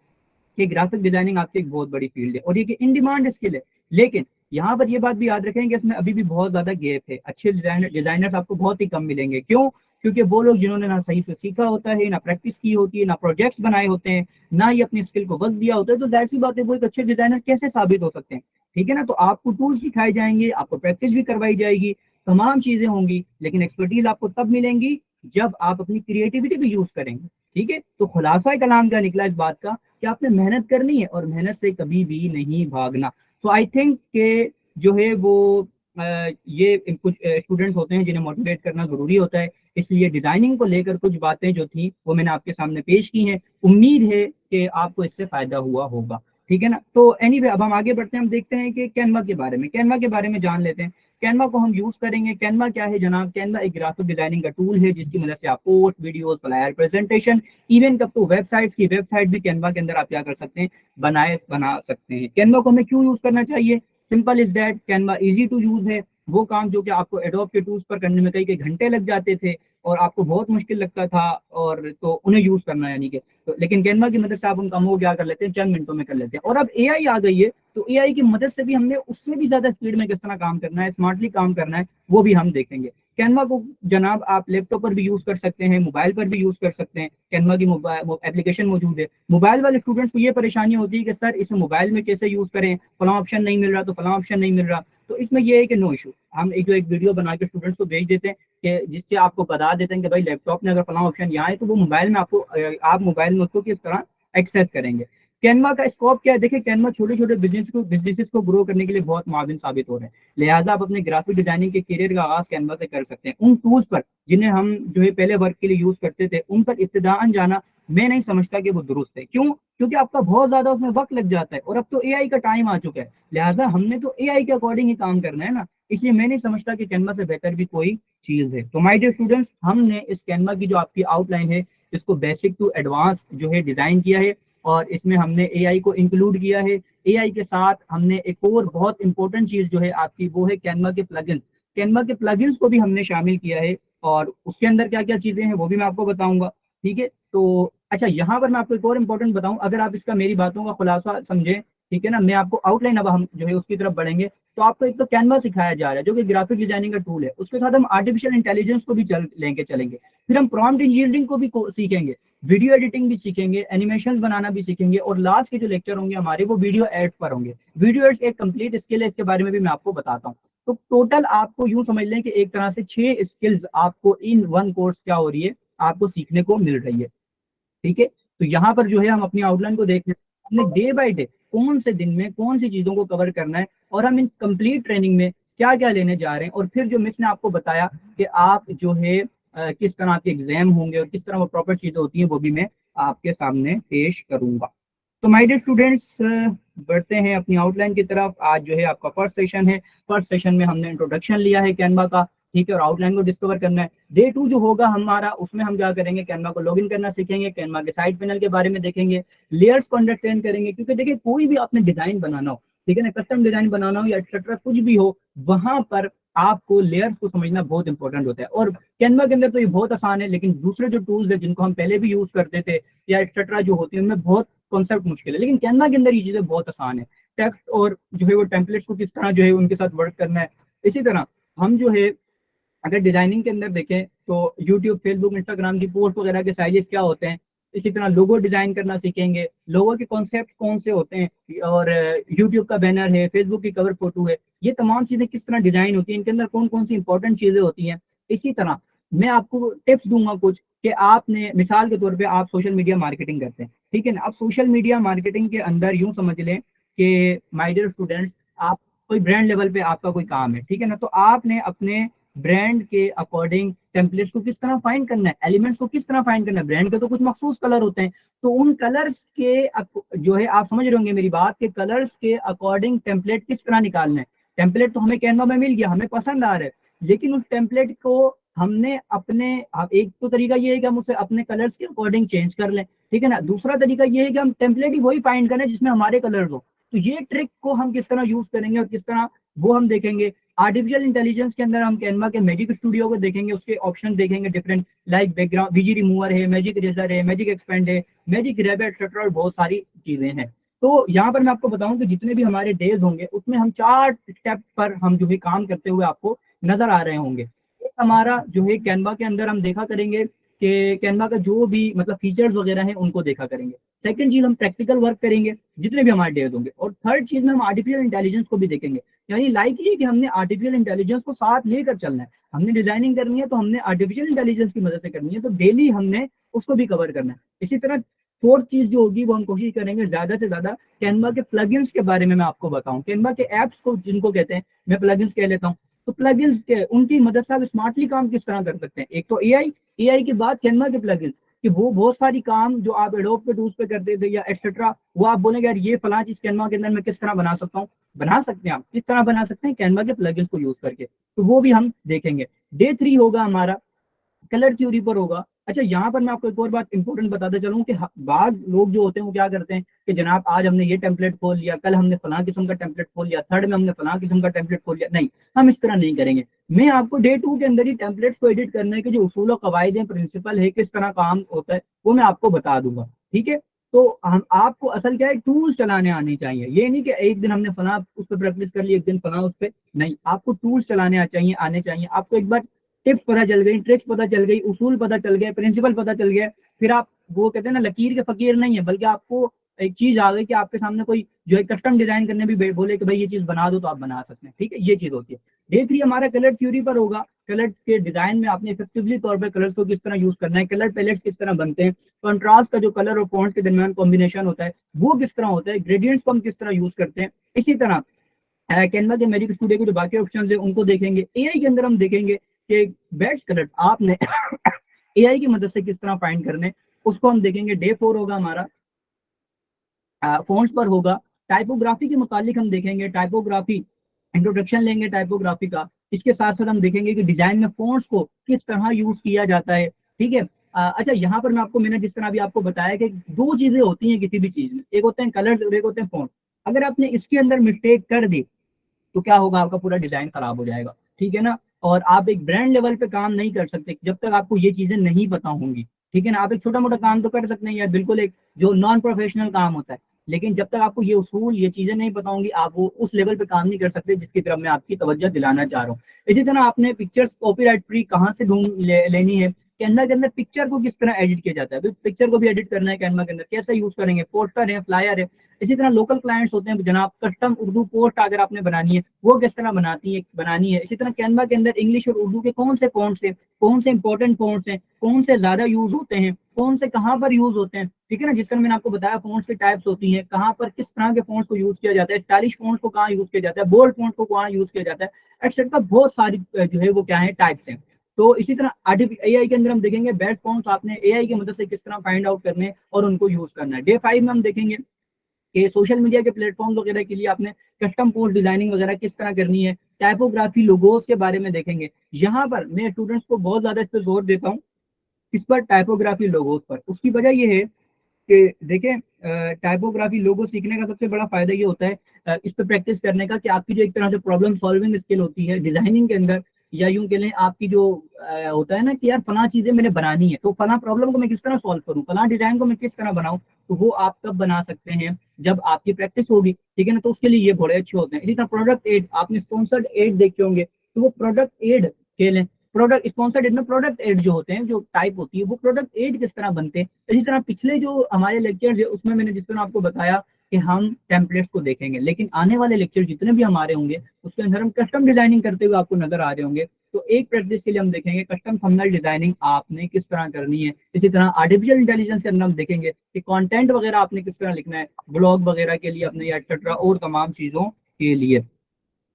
कि ग्राफिक डिजाइनिंग आपकी एक बहुत बड़ी फील्ड है और ये इन डिमांड स्किल है। लेकिन यहाँ पर ये बात भी याद रखें कि इसमें अभी भी बहुत ज्यादा गैप है, अच्छे डिजाइनर्स आपको बहुत ही कम मिलेंगे। क्यों? क्योंकि वो लोग जिन्होंने ना सही से सीखा होता है, ना प्रैक्टिस की होती है, ना प्रोजेक्ट्स बनाए होते हैं, ना ही अपनी स्किल को वक्त दिया होता है, तो जाहिर सी बात है वो एक अच्छे डिजाइनर कैसे साबित हो सकते हैं, ठीक है ना। तो आपको टूल्स सिखाए जाएंगे, आपको प्रैक्टिस भी करवाई जाएगी, तमाम चीजें होंगी, लेकिन एक्सपर्टीज आपको तब मिलेंगी जब आप अपनी क्रिएटिविटी भी यूज करेंगे, ठीक है। तो खुलासा कलाम क्या निकला इस बात का कि आपने मेहनत करनी है और मेहनत से कभी भी नहीं भागना। तो आई थिंक के जो है वो ये कुछ स्टूडेंट्स होते हैं जिन्हें मोटिवेट करना जरूरी होता है, इसलिए डिजाइनिंग को लेकर कुछ बातें जो थी वो मैंने आपके सामने पेश की हैं। उम्मीद है कि आपको इससे फायदा हुआ होगा, ठीक है ना। तो एनीवे, अब हम आगे बढ़ते हैं, हम देखते हैं कि कैनवा के बारे में जान लेते हैं। कैनवा को हम यूज करेंगे। कैनवा क्या है जनाब? कैनवा एक ग्राफिक डिजाइनिंग का टूल है जिसकी मदद से आप post, videos, flyer, presentation, even कब तो वेबसाइट भी कैनवा के अंदर आप क्या कर सकते हैं, बना सकते हैं। कैनवा को हमें क्यों यूज करना चाहिए? Simple is that, Canva easy to use है। वो काम जो कि आपको एडोब के टूल्स पर करने में कई कई घंटे लग जाते थे और आपको बहुत मुश्किल लगता था, और तो उन्हें यूज करना यानी कि तो, लेकिन कैनवा की मदद से आप उन कामों को क्या कर लेते हैं, चंद मिनटों में कर लेते हैं। और अब एआई आ गई है, तो एआई की मदद से भी हमने उससे भी ज्यादा स्पीड में किस तरह काम करना है, स्मार्टली काम करना है, वो भी हम देखेंगे। कैनवा को जनाब आप लैपटॉप पर भी यूज कर सकते हैं, मोबाइल पर भी यूज कर सकते हैं। कैनवा की एप्लीकेशन मौजूद है। मोबाइल वाले स्टूडेंट्स को ये परेशानी होती है कि सर इसे मोबाइल में कैसे यूज करें, फला ऑप्शन नहीं मिल रहा, तो फला ऑप्शन नहीं मिल रहा। तो इसमें ये है कि नो इशू, हम एक वीडियो बना के स्टूडेंट्स को भेज देते हैं कि जिससे आपको बता देते हैं कि भाई लैपटॉप में अगर फला ऑप्शन यहाँ है तो वो मोबाइल में आपको, आप मोबाइल में उसको किस तरह एक्सेस करेंगे। कैनवा का स्कोप क्या है? देखिए, कैनवा छोटे छोटे बिजनेसेस को ग्रो करने के लिए बहुत माविन साबित हो रहे हैं। लिहाजा आप अपने ग्राफिक डिजाइनिंग के करियर का आगाज कैनवा से कर सकते हैं। उन टूल्स पर जिन्हें हम जो है पहले वर्क के लिए यूज करते थे, उन पर इब्तिदाअन जाना मैं नहीं समझता कि वो दुरुस्त है। क्यों? क्योंकि आपका बहुत ज्यादा उसमें वक्त लग जाता है, और अब तो एआई का टाइम आ चुका है, लिहाजा हमने तो एआई के अकॉर्डिंग ही काम करना है ना। इसलिए मैं नहीं समझता कि कैनवा से बेहतर भी कोई चीज है। तो माय डियर स्टूडेंट्स, हमने इस कैनवा की जो आपकी आउटलाइन है, इसको बेसिक टू एडवांस जो है डिजाइन किया है, और इसमें हमने एआई को इंक्लूड किया है। एआई के साथ हमने एक और बहुत इंपॉर्टेंट चीज जो है आपकी, वो है कैनवा के प्लगइन्स। कैनवा के प्लगइन्स को भी हमने शामिल किया है, और उसके अंदर क्या क्या चीजें हैं वो भी मैं आपको बताऊंगा। ठीक है, तो अच्छा, यहाँ पर मैं आपको एक और इंपॉर्टेंट बताऊं, अगर आप इसका मेरी बातों का खुलासा समझें, ठीक है ना, मैं आपको आउटलाइन, अब हम जो है उसकी तरफ बढ़ेंगे। तो आपको एक तो कैनवा सिखाया जा रहा है जो कि ग्राफिक डिजाइनिंग का टूल है, उसके साथ हम आर्टिफिशियल इंटेलिजेंस को भी लेके चलेंगे, फिर हम प्रॉम्प्ट इंजीनियरिंग को भी सीखेंगे, वीडियो एडिटिंग भी सीखेंगे, एनिमेशन बनाना भी सीखेंगे, और लास्ट के जो लेक्चर होंगे हमारे वो वीडियो एड पर होंगे। वीडियो एड्स एक कंप्लीट स्किल है, इसके बारे में भी मैं आपको बताता हूँ। तो टोटल आपको यूं समझ लें कि एक तरह से 6 स्किल्स आपको इन वन कोर्स क्या हो रही है, आपको सीखने को मिल रही है। ठीक है, तो यहाँ पर जो है हम अपनी आउटलाइन को देख रहे हैं, हमने डे बाय डे कौन से दिन में कौन सी चीजों को कवर करना है, और हम इन कंप्लीट ट्रेनिंग में क्या क्या लेने जा रहे हैं, और फिर जो मिस ने आपको बताया कि आप जो है किस तरह आपके एग्जाम होंगे और किस तरह वो प्रॉपर चीजें होती हैं, वो भी मैं आपके सामने पेश करूंगा। तो माय डियर स्टूडेंट्स, बढ़ते हैं अपनी आउटलाइन की तरफ। आज जो है आपका फर्स्ट सेशन है। फर्स्ट सेशन में हमने इंट्रोडक्शन लिया है कैनवा का, ठीक है, और आउटलाइन को डिस्कवर करना है। डे 2 जो होगा हमारा, उसमें हम क्या करेंगे, कैनवा को लॉगिन करना सीखेंगे, कैनवा के साइड पैनल के बारे में देखेंगे, लेयर्स को अंडरस्टैंड करेंगे, क्योंकि देखिए कोई भी आपने डिजाइन बनाना हो, ठीक है ना, कस्टम डिजाइन बनाना हो या एक्सेट्रा कुछ भी हो, वहां पर आपको लेयर्स को समझना बहुत इंपॉर्टेंट होता है। और कैनवा के अंदर तो ये बहुत आसान है, लेकिन दूसरे जो टूल्स है जिनको हम पहले भी यूज करते थे या एक्सेट्रा जो होती है, उनमें बहुत कॉन्सेप्ट मुश्किल है, लेकिन कैनवा के अंदर ये चीजें बहुत आसान है। टेक्स्ट और जो है वो टेम्पलेट्स को किस तरह जो है उनके साथ वर्क करना है। इसी तरह हम जो है अगर डिजाइनिंग के अंदर देखें तो यूट्यूब, फेसबुक, इंस्टाग्राम की पोस्ट वगैरह के साइजेस क्या होते हैं, इसी तरह लोगो डिजाइन करना सीखेंगे, लोगो के कॉन्सेप्ट कौन से होते हैं, और यूट्यूब का बैनर है, फेसबुक की कवर फोटो है, ये तमाम चीजें किस तरह डिजाइन होती हैं, इनके अंदर कौन कौन सी इंपॉर्टेंट चीजें होती हैं। इसी तरह मैं आपको टिप्स दूंगा कुछ, कि आपने मिसाल के तौर पे आप सोशल मीडिया मार्केटिंग करते हैं, ठीक है ना, अब सोशल मीडिया मार्केटिंग के अंदर यूं समझ लें कि माय डियर स्टूडेंट्स, आप कोई ब्रांड लेवल पे आपका कोई काम है, ठीक है ना, तो आपने अपने ब्रांड के अकॉर्डिंग टेम्पलेट्स को किस तरह फाइंड करना है, एलिमेंट्स को किस तरह फाइंड करना है। ब्रांड के तो कुछ मखसूस कलर होते हैं, तो उन कलर्स के जो है, आप समझ रहे होंगे मेरी बात, के कलर्स के अकॉर्डिंग टेम्पलेट किस तरह निकालना है। टेम्पलेट तो हमें कैनवा में मिल गया, हमें पसंद आ रहा है, लेकिन उस टेम्पलेट को हमने अपने, एक तो तरीका ये है कि हम उसे अपने कलर्स के अकॉर्डिंग चेंज कर लें, ठीक है ना, दूसरा तरीका ये है कि हम टेम्पलेट ही वही फाइंड करें जिसमें हमारे कलर्स हो। तो ये ट्रिक को हम किस तरह यूज करेंगे और किस तरह, वो हम देखेंगे। आर्टिफिशियल इंटेलिजेंस के अंदर हम कैनवा के मैजिक स्टूडियो को देखेंगे, उसके ऑप्शन देखेंगे different, like background BG remover है, मैजिक इरेजर है, मैजिक एक्सपेंड है, मैजिक रैप एक्सेट्रा, और बहुत सारी चीजें हैं। तो यहाँ पर मैं आपको बताऊं कि जितने भी हमारे डेज होंगे उसमें हम 4 स्टेप पर हम जो है काम करते हुए आपको नजर आ रहे होंगे। एक हमारा जो है कैनवा के अंदर हम देखा करेंगे कि कैनवा का जो भी मतलब फीचर्स वगैरह हैं उनको देखा करेंगे। सेकंड चीज, हम प्रैक्टिकल वर्क करेंगे जितने भी हमारे डेज होंगे, और थर्ड चीज में हम आर्टिफिशियल इंटेलिजेंस को भी देखेंगे। यानी लाइक ये कि हमने आर्टिफिशियल इंटेलिजेंस को साथ लेकर चलना है, हमने डिजाइनिंग करनी है तो हमने आर्टिफिशियल इंटेलिजेंस की मदद से करनी है, तो डेली हमने उसको भी कवर करना है। इसी तरह फोर्थ चीज जो होगी वो हम कोशिश करेंगे ज्यादा से ज्यादा कैनवा के प्लगइन्स के बारे में मैं आपको बताऊं, कैनवा के एप्स को जिनको कहते हैं, मैं प्लगइन्स कह लेता हूँ। तो प्लगइन्स के उनकी मदद से आप स्मार्टली काम किस तरह कर सकते हैं। एक तो एआई के बाद कैनवा के प्लगइन्स, कि वो बहुत सारी काम जो आप एडोब के टूल्स पे करते थे या एक्सेट्रा, वो आप बोलेंगे यार ये फला चीज कैनवा के अंदर मैं किस तरह बना सकता हूँ, बना सकते हैं। आप किस तरह बना सकते हैं, कैनवा के प्लगइन्स को यूज करके, तो वो भी हम देखेंगे। डे 3 होगा हमारा कलर थ्योरी पर होगा। अच्छा, यहाँ पर मैं आपको एक और बात इंपॉर्टेंट बताते चलूं कि बाज लोग जो होते हैं वो क्या करते हैं कि जनाब आज हमने ये टेम्पलेट खोल लिया, कल हमने फला किस्म का टेम्पलेट खोल लिया, थर्ड में हमने फला किस्म का टेम्पलेट खोल लिया। नहीं, हम इस तरह नहीं करेंगे। मैं आपको डे 2 के अंदर ही टेम्पलेट्स को एडिट करने के जो उसूल और कवायद है, प्रिंसिपल है, किस तरह काम होता है, वो मैं आपको बता दूंगा। ठीक है, तो हम आपको असल क्या है, टूल्स चलाने आने चाहिए। ये नहीं कि एक दिन हमने फला उस पर प्रैक्टिस कर ली, एक दिन फला उस पर, नहीं, आपको टूल्स चलाने आने चाहिए। आपको एक बार टिप्स पता चल गई, ट्रिक्स पता चल गई, उसूल पता चल गए, प्रिंसिपल पता चल गया, फिर आप वो कहते हैं ना लकीर के फकीर नहीं है, बल्कि आपको एक चीज आ गई कि आपके सामने कोई जो है कस्टम डिजाइन करने भी बोले कि भाई ये चीज बना दो, तो आप बना सकते हैं, ठीक है, ये चीज होती है। डे 3 हमारा कलर थ्योरी पर होगा। कलर के डिजाइन में आपने इफेक्टिवली तौर पर कलर्स को किस तरह यूज करना है, कलर पैलेट्स किस तरह बनते हैं, कंट्रास्ट का जो कलर और फॉन्ट्स के दरमियान कॉम्बिनेशन होता है वो किस तरह होता है, ग्रेडियंट्स को हम किस तरह यूज करते हैं। इसी तरह कैनवा के मैजिक स्टूडियो के जो बाकी ऑप्शन है उनको देखेंगे। एआई के अंदर हम देखेंगे कि बेस्ट कलर आपने एआई की मदद से किस तरह फाइंड करने, उसको हम देखेंगे। डे 4 होगा हमारा फोन्ट्स पर होगा। टाइपोग्राफी के मुतालिक हम देखेंगे, टाइपोग्राफी इंट्रोडक्शन लेंगे टाइपोग्राफी का। इसके साथ साथ हम देखेंगे कि डिजाइन में फोन्ट्स को किस तरह यूज किया जाता है, ठीक है। अच्छा, यहाँ पर मैंने जिस तरह भी आपको बताया कि दो चीजें होती हैं किसी भी चीज में, एक होते हैं कलर्स और एक होते हैं फॉन्ट। अगर आपने इसके अंदर मिस्टेक कर दी तो क्या होगा, आपका पूरा डिजाइन खराब हो जाएगा, ठीक है ना। और आप एक ब्रांड लेवल पे काम नहीं कर सकते जब तक आपको ये चीजें नहीं पता होंगी, ठीक है ना। आप एक छोटा मोटा काम तो कर सकते हैं या बिल्कुल एक जो नॉन प्रोफेशनल काम होता है, लेकिन जब तक आपको ये उसूल ये चीजें नहीं पता होंगी आप वो उस लेवल पे काम नहीं कर सकते जिसकी तरफ मैं आपकी तवज्जो दिलाना चाह रहा हूँ। इसी तरह आपने पिक्चर्स कॉपीराइट फ्री कहाँ से ढूंढ लेनी है। कैनवा के अंदर पिक्चर को किस तरह एडिट किया जाता है, पिक्चर को भी एडिट करना है कैनवा के अंदर, कैसे यूज करेंगे, पोस्टर है, फ्लायर है। इसी तरह लोकल क्लाइंट्स होते हैं जनाब, कस्टम उर्दू पोस्ट अगर आपने बनानी है वो किस तरह बनानी है। इसी तरह कैनवा के अंदर इंग्लिश और उर्दू के कौन से फॉन्ट्स हैं, कौन से इंपॉर्टेंट फॉन्ट्स हैं, कौन से ज्यादा यूज होते हैं, कौन से कहाँ पर यूज होते हैं, ठीक है ना। जिस तरह मैंने आपको बताया फॉन्ट्स की टाइप्स होती हैं, कहाँ पर किस तरह के फॉन्ट्स को यूज किया जाता है, स्टाइलिश फॉन्ट्स को कहाँ यूज किया जाता है, बोल्ड फॉन्ट्स को कहाँ यूज किया जाता है, एक्सेट्रा। बहुत सारी जो है वो क्या है टाइप्स हैं। तो इसी तरह एआई के अंदर हम देखेंगे बेस्ट फॉन्ट्स आपने एआई की मदद से किस तरह फाइंड आउट करने और उनको यूज करना है। डे 5 में हम देखेंगे कि सोशल मीडिया के प्लेटफॉर्म वगैरह के लिए आपने कस्टम पोस्ट डिजाइनिंग वगैरह किस तरह करनी है। टाइपोग्राफी लोगोस के बारे में देखेंगे। यहाँ पर मैं स्टूडेंट्स को बहुत ज्यादा इस पर जोर देता हूँ, इस पर टाइपोग्राफी लोगोस पर। उसकी वजह ये है कि देखें टाइपोग्राफी लोगो सीखने का सबसे बड़ा फायदा ये होता है इस पर प्रैक्टिस करने का कि आपकी जो एक तरह से प्रॉब्लम सॉल्विंग स्किल होती है डिजाइनिंग के अंदर, या यूं कह लें आपकी जो होता है ना कि यार फला चीजें मैंने बनानी है तो फला प्रॉब्लम को मैं किस तरह सॉल्व करूं, फला डिजाइन को मैं किस तरह बनाऊं, तो वो आप तब बना सकते हैं जब आपकी प्रैक्टिस होगी, ठीक है ना। तो उसके लिए ये बड़े अच्छे होते हैं। इसी तरह प्रोडक्ट एड, आपने स्पॉन्सर्ड एड देखे होंगे, तो वो प्रोडक्ट एड कह लें, प्रोडक्ट स्पॉन्सर्ड एड में प्रोडक्ट एड जो होते हैं जो टाइप होती है वो प्रोडक्ट एड किस तरह बनते हैं। इसी तरह पिछले जो हमारे लेक्चर्स है उसमें मैंने जिस तरह आपको बताया कि हम टेम्पलेट्स को देखेंगे, लेकिन आने वाले लेक्चर जितने भी हमारे होंगे उसके अंदर हम कस्टम डिजाइनिंग करते हुए आपको नजर आ रहे होंगे। तो एक प्रैक्टिस के लिए हम देखेंगे कस्टम थंबनेल डिजाइनिंग आपने किस तरह करनी है। इसी तरह आर्टिफिशियल इंटेलिजेंस के अंदर हम देखेंगे कि कंटेंट वगैरह आपने किस तरह लिखना है, ब्लॉग वगैरह के लिए अपने एक्सेट्रा और तमाम चीजों के लिए।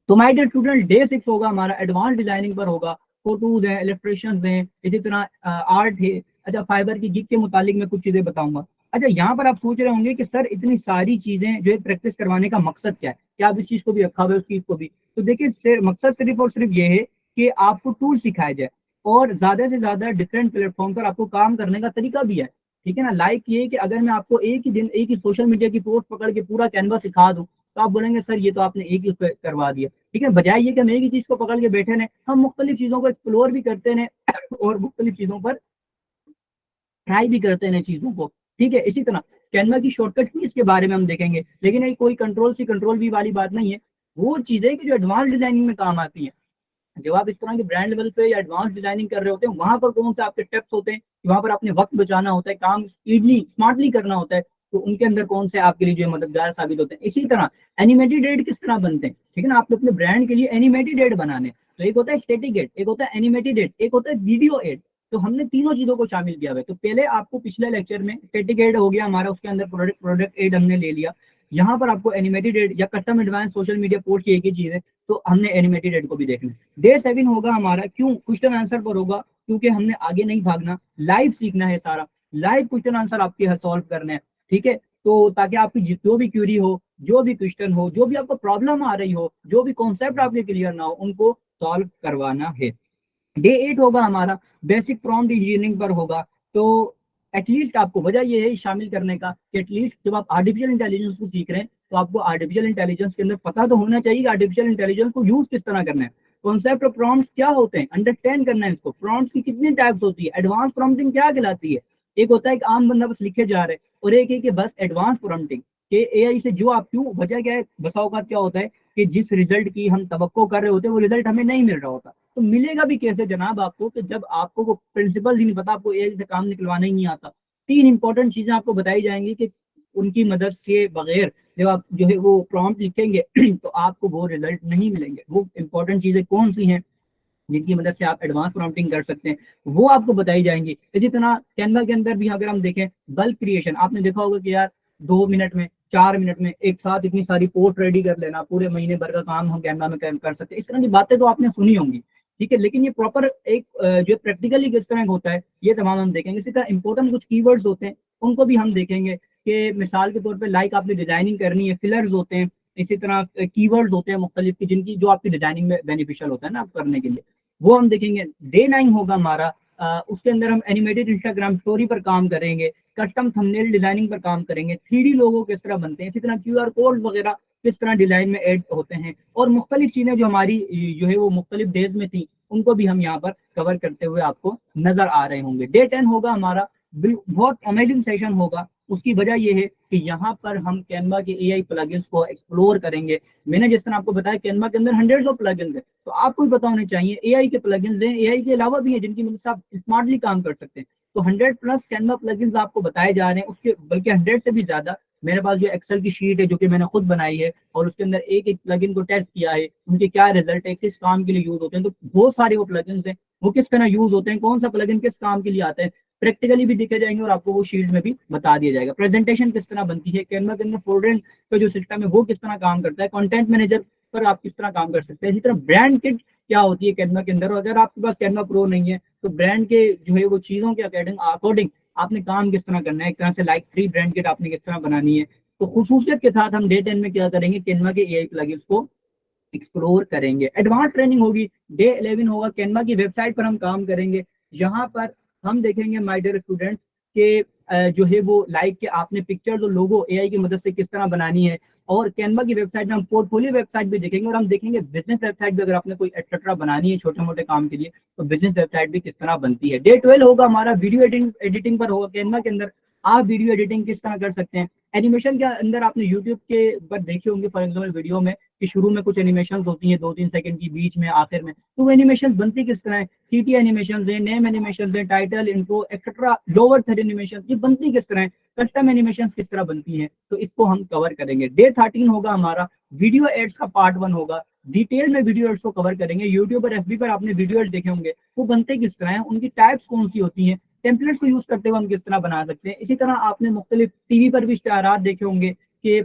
तो माय डियर स्टूडेंट डे 6 होगा हमारा एडवांस डिजाइनिंग पर होगा। फोटोज हैं, इलस्ट्रेशन हैं, इसी तरह आर्ट है। अच्छा, फाइबर की गिग के मुतालिक मैं कुछ चीजें बताऊंगा। अच्छा, यहाँ पर आप सोच रहे होंगे कि सर इतनी सारी चीजें जो है प्रैक्टिस करवाने का मकसद क्या है, क्या आप इस चीज को भी रखा हुआ है उस चीज को भी। तो देखिए मकसद सिर्फ और सिर्फ ये है कि आपको टूल सिखाया जाए और ज्यादा से ज्यादा डिफरेंट प्लेटफॉर्म पर आपको काम करने का तरीका भी है, ठीक है ना। लाइक ये कि अगर मैं आपको एक ही दिन एक ही सोशल मीडिया की पोस्ट पकड़ के पूरा कैनवा सिखा दूं तो आप बोलेंगे सर ये तो आपने एक ही उस पर करवा दिया, ठीक है। बजाय ये कि हम एक ही चीज को पकड़ के बैठे ने, हम मुख्तलिफ चीजों को एक्सप्लोर भी करते हैं और मुख्तलिफ चीजों पर ट्राई भी करते हैं चीजों को, ठीक है। इसी तरह कैनवा की शॉर्टकट की इसके बारे में हम देखेंगे, लेकिन ये कोई कंट्रोल भी वाली बात नहीं है। वो चीजें कि जो एडवांस डिजाइनिंग में काम आती हैं, जब आप इस तरह के ब्रांड लेवल पे या एडवांस डिजाइनिंग कर रहे होते हैं वहां पर कौन से आपके स्टेप्स होते हैं, वहां पर आपने वक्त बचाना होता है, काम स्पीडली स्मार्टली करना होता है, तो उनके अंदर कौन से आपके लिए जो है मददगार साबित होते हैं। इसी तरह एनिमेटेड एड किस तरह बनते हैं, ठीक है ना। आपको अपने ब्रांड के लिए एनिमेटेड एड बनाने, तो एक होता है स्टैटिक एड, एक होता है एनिमेटेड एड, एक होता है वीडियो एड। तो हमने तीनों चीजों को शामिल किया हुआ है। तो पहले आपको पिछले लेक्चर में स्टैटिक एड हो गया हमारा, उसके अंदर प्रोडक्ट एड हमने ले लिया। यहाँ पर आपको एनिमेटेड एड या custom advance social media post की एक ही चीज है, तो हमने एनिमेटेड एड को भी देखना है। डे 7 होगा हमारा, क्यों, क्वेश्चन आंसर पर होगा, क्योंकि हमने आगे नहीं भागना, लाइव सीखना है सारा, लाइव क्वेश्चन आंसर आपके सॉल्व करने हैं, ठीक है। तो ताकि आपकी जो भी क्यूरी हो, जो भी क्वेश्चन हो, जो भी आपको प्रॉब्लम आ रही हो, जो भी कॉन्सेप्ट आपके क्लियर ना हो उनको सॉल्व करवाना है। डे 8 होगा हमारा, बेसिक प्रॉम्प्ट इंजीनियरिंग पर होगा। तो एटलीस्ट आपको वजह ये है शामिल करने का कि एटलीस्ट जब आप आर्टिफिशियल इंटेलिजेंस को सीख रहे हैं तो आपको आर्टिफिशियल इंटेलिजेंस के अंदर पता तो होना चाहिए कि आर्टिफिशियल इंटेलिजेंस को यूज किस तरह करना है, कॉन्सेप्ट ऑफ प्रॉम्प्ट्स क्या होते हैं, अंडरस्टैंड करना है इसको, प्रॉम्प्ट्स की कितनी टाइप्स होती है, एडवांस प्रॉम्प्टिंग क्या कहलाती है। एक होता है कि आम बंदा बस लिखे जा रहे हैं, और एक है कि बस एडवांस प्रॉम्प्टिंग के एआई से जो आप क्यों, वजह क्या है, बसा औकात क्या होता है कि जिस रिजल्ट की हम तवक्को कर रहे होते हैं वो रिजल्ट हमें नहीं मिल रहा होता। तो मिलेगा भी कैसे जनाब आपको, कि जब आपको वो प्रिंसिपल ही नहीं पता, आपको एआई से काम निकलवाना ही नहीं आता। तीन इंपॉर्टेंट चीजें आपको बताई जाएंगी कि उनकी मदद के बगैर जब आप जो है वो प्रॉम्प्ट लिखेंगे तो आपको वो रिजल्ट नहीं मिलेंगे। वो इंपॉर्टेंट चीजें कौन सी हैं जिनकी मदद से आप एडवांस प्रॉम्प्टिंग कर सकते हैं, वो आपको बताई जाएंगी। इसी तरह कैनवा के अंदर भी अगर हम देखें बल्क क्रिएशन, आपने देखा होगा कि यार 2 मिनट में 4 मिनट में एक साथ इतनी सारी पोस्ट रेडी कर लेना, पूरे महीने भर का काम हम कैनवा में कर सकते हैं। इस तरह की बातें तो आपने सुनी होंगी, ठीक है, लेकिन ये प्रॉपर एक जो प्रैक्टिकली किस तरह होता है ये तमाम हम देखेंगे। इसी तरह इंपॉर्टेंट कुछ कीवर्ड्स होते हैं उनको भी हम देखेंगे कि मिसाल के तौर पे लाइक आपने डिजाइनिंग करनी है, फिलर्स होते हैं, इसी तरह कीवर्ड्स होते हैं मुख्तलिफ की जिनकी जो आपकी डिजाइनिंग में बेनिफिशियल होता है ना आप करने के लिए, वो हम देखेंगे। डे 9 होगा हमारा, उसके अंदर हम एनिमेटेड इंस्टाग्राम स्टोरी पर काम करेंगे, कस्टम थंबनेल डिजाइनिंग पर काम करेंगे, 3D लोगो किस तरह बनते हैं, इसी तरह QR कोड वगैरह किस तरह डिजाइन में ऐड होते हैं, और मुख्तलिफ चीजें जो हमारी जो है वो मुख्तलिफ डेज में थी उनको भी हम यहाँ पर कवर करते हुए आपको नजर आ रहे होंगे। डे 10 होगा हमारा, बहुत अमेजिंग सेशन होगा। उसकी वजह यह है कि यहाँ पर हम कैनवा के AI प्लगइन्स को एक्सप्लोर करेंगे। मैंने जिस तरह आपको बताया कैनवा के अंदर हंड्रेड्स ऑफ प्लगइन्स हैं, तो आपको भी पता होने चाहिए AI के प्लगइन्स हैं, AI के अलावा भी है जिनकी मदद से आप स्मार्टली काम कर सकते हैं। तो 100+ कैनवा प्लगइन्स आपको बताए जा रहे हैं, उसके बल्कि 100 से भी ज्यादा। मेरे पास जो एक्सेल की शीट है जो कि मैंने खुद बनाई है और उसके अंदर एक एक प्लगइन को टेस्ट किया है, उनके क्या रिजल्ट है, किस काम के लिए यूज होते हैं, तो बहुत सारे वो प्लगइन्स हैं, वो किस तरह यूज होते हैं, कौन सा प्लगइन किस काम के लिए आता है, प्रैक्टिकली भी दिखे जाएंगे और आपको वो शीट में भी बता दिया जाएगा। प्रेजेंटेशन किस तरह बनती है, कैनवा के अंदर फोल्डर का जो सिस्टम है वो किस तरह काम करता है, कंटेंट मैनेजर पर आप किस तरह काम कर सकते हैं। इसी तरह ब्रांड किट क्या होती है कैनवा के अंदर, और अगर आपके पास कैनवा प्रो नहीं है तो ब्रांड के जो है वो चीजों के अकॉर्डिंग आपने काम किस तरह करना है, एक तरह से लाइक 3 ब्रांड किट आपने किस तरह बनानी है। तो खुसूसियत के साथ हम डे 10 में क्या करेंगे, कैनवा के AI प्लगइन्स को एक्सप्लोर करेंगे। एडवांस ट्रेनिंग होगी, डे 11 होगा, कैनवा की वेबसाइट पर हम काम करेंगे, जहां पर हम देखेंगे माय डियर स्टूडेंट्स के जो है वो लाइक के आपने पिक्चर्स और लोगो AI की मदद से किस तरह बनानी है। और कैनवा की वेबसाइट में हम पोर्टफोलियो वेबसाइट भी देखेंगे और हम देखेंगे बिजनेस वेबसाइट भी, अगर आपने कोई एक्सेट्रा बनानी है छोटे मोटे काम के लिए तो बिजनेस वेबसाइट भी किस तरह बनती है। डे 12 होगा हमारा, वीडियो एडिटिंग पर होगा। कैनवा के अंदर आप वीडियो एडिटिंग किस तरह कर सकते हैं। एनिमेशन के अंदर आपने यूट्यूब के पर देखे होंगे फॉर एग्जाम्पल वीडियो में कि शुरू में कुछ एनिमेशन होती हैं 2-3 सेकंड की, बीच में, आखिर में, तो वो एनिमेशन बनती किस तरह है। CT एनिमेशन है, नेम एनिमेशन है, title, intro, etcetera, lower third animation, ये बनती किस तरह है, कस्टम एनिमेशन किस तरह बनती है, तो इसको हम कवर करेंगे। डे 13 होगा हमारा, वीडियो एड्स का पार्ट 1 होगा, डिटेल में वीडियो एड्स को कवर करेंगे। यूट्यूब और FB पर आपने वीडियो एड्स देखे होंगे, वो बनते किस तरह है, उनकी टाइप्स कौन सी होती हैं, टेम्पलेट को यूज करते हुए हम किस तरह बना सकते हैं। इसी तरह आपने मुख्तलिफ टीवी पर भी इश्तिहारात देखे होंगे कि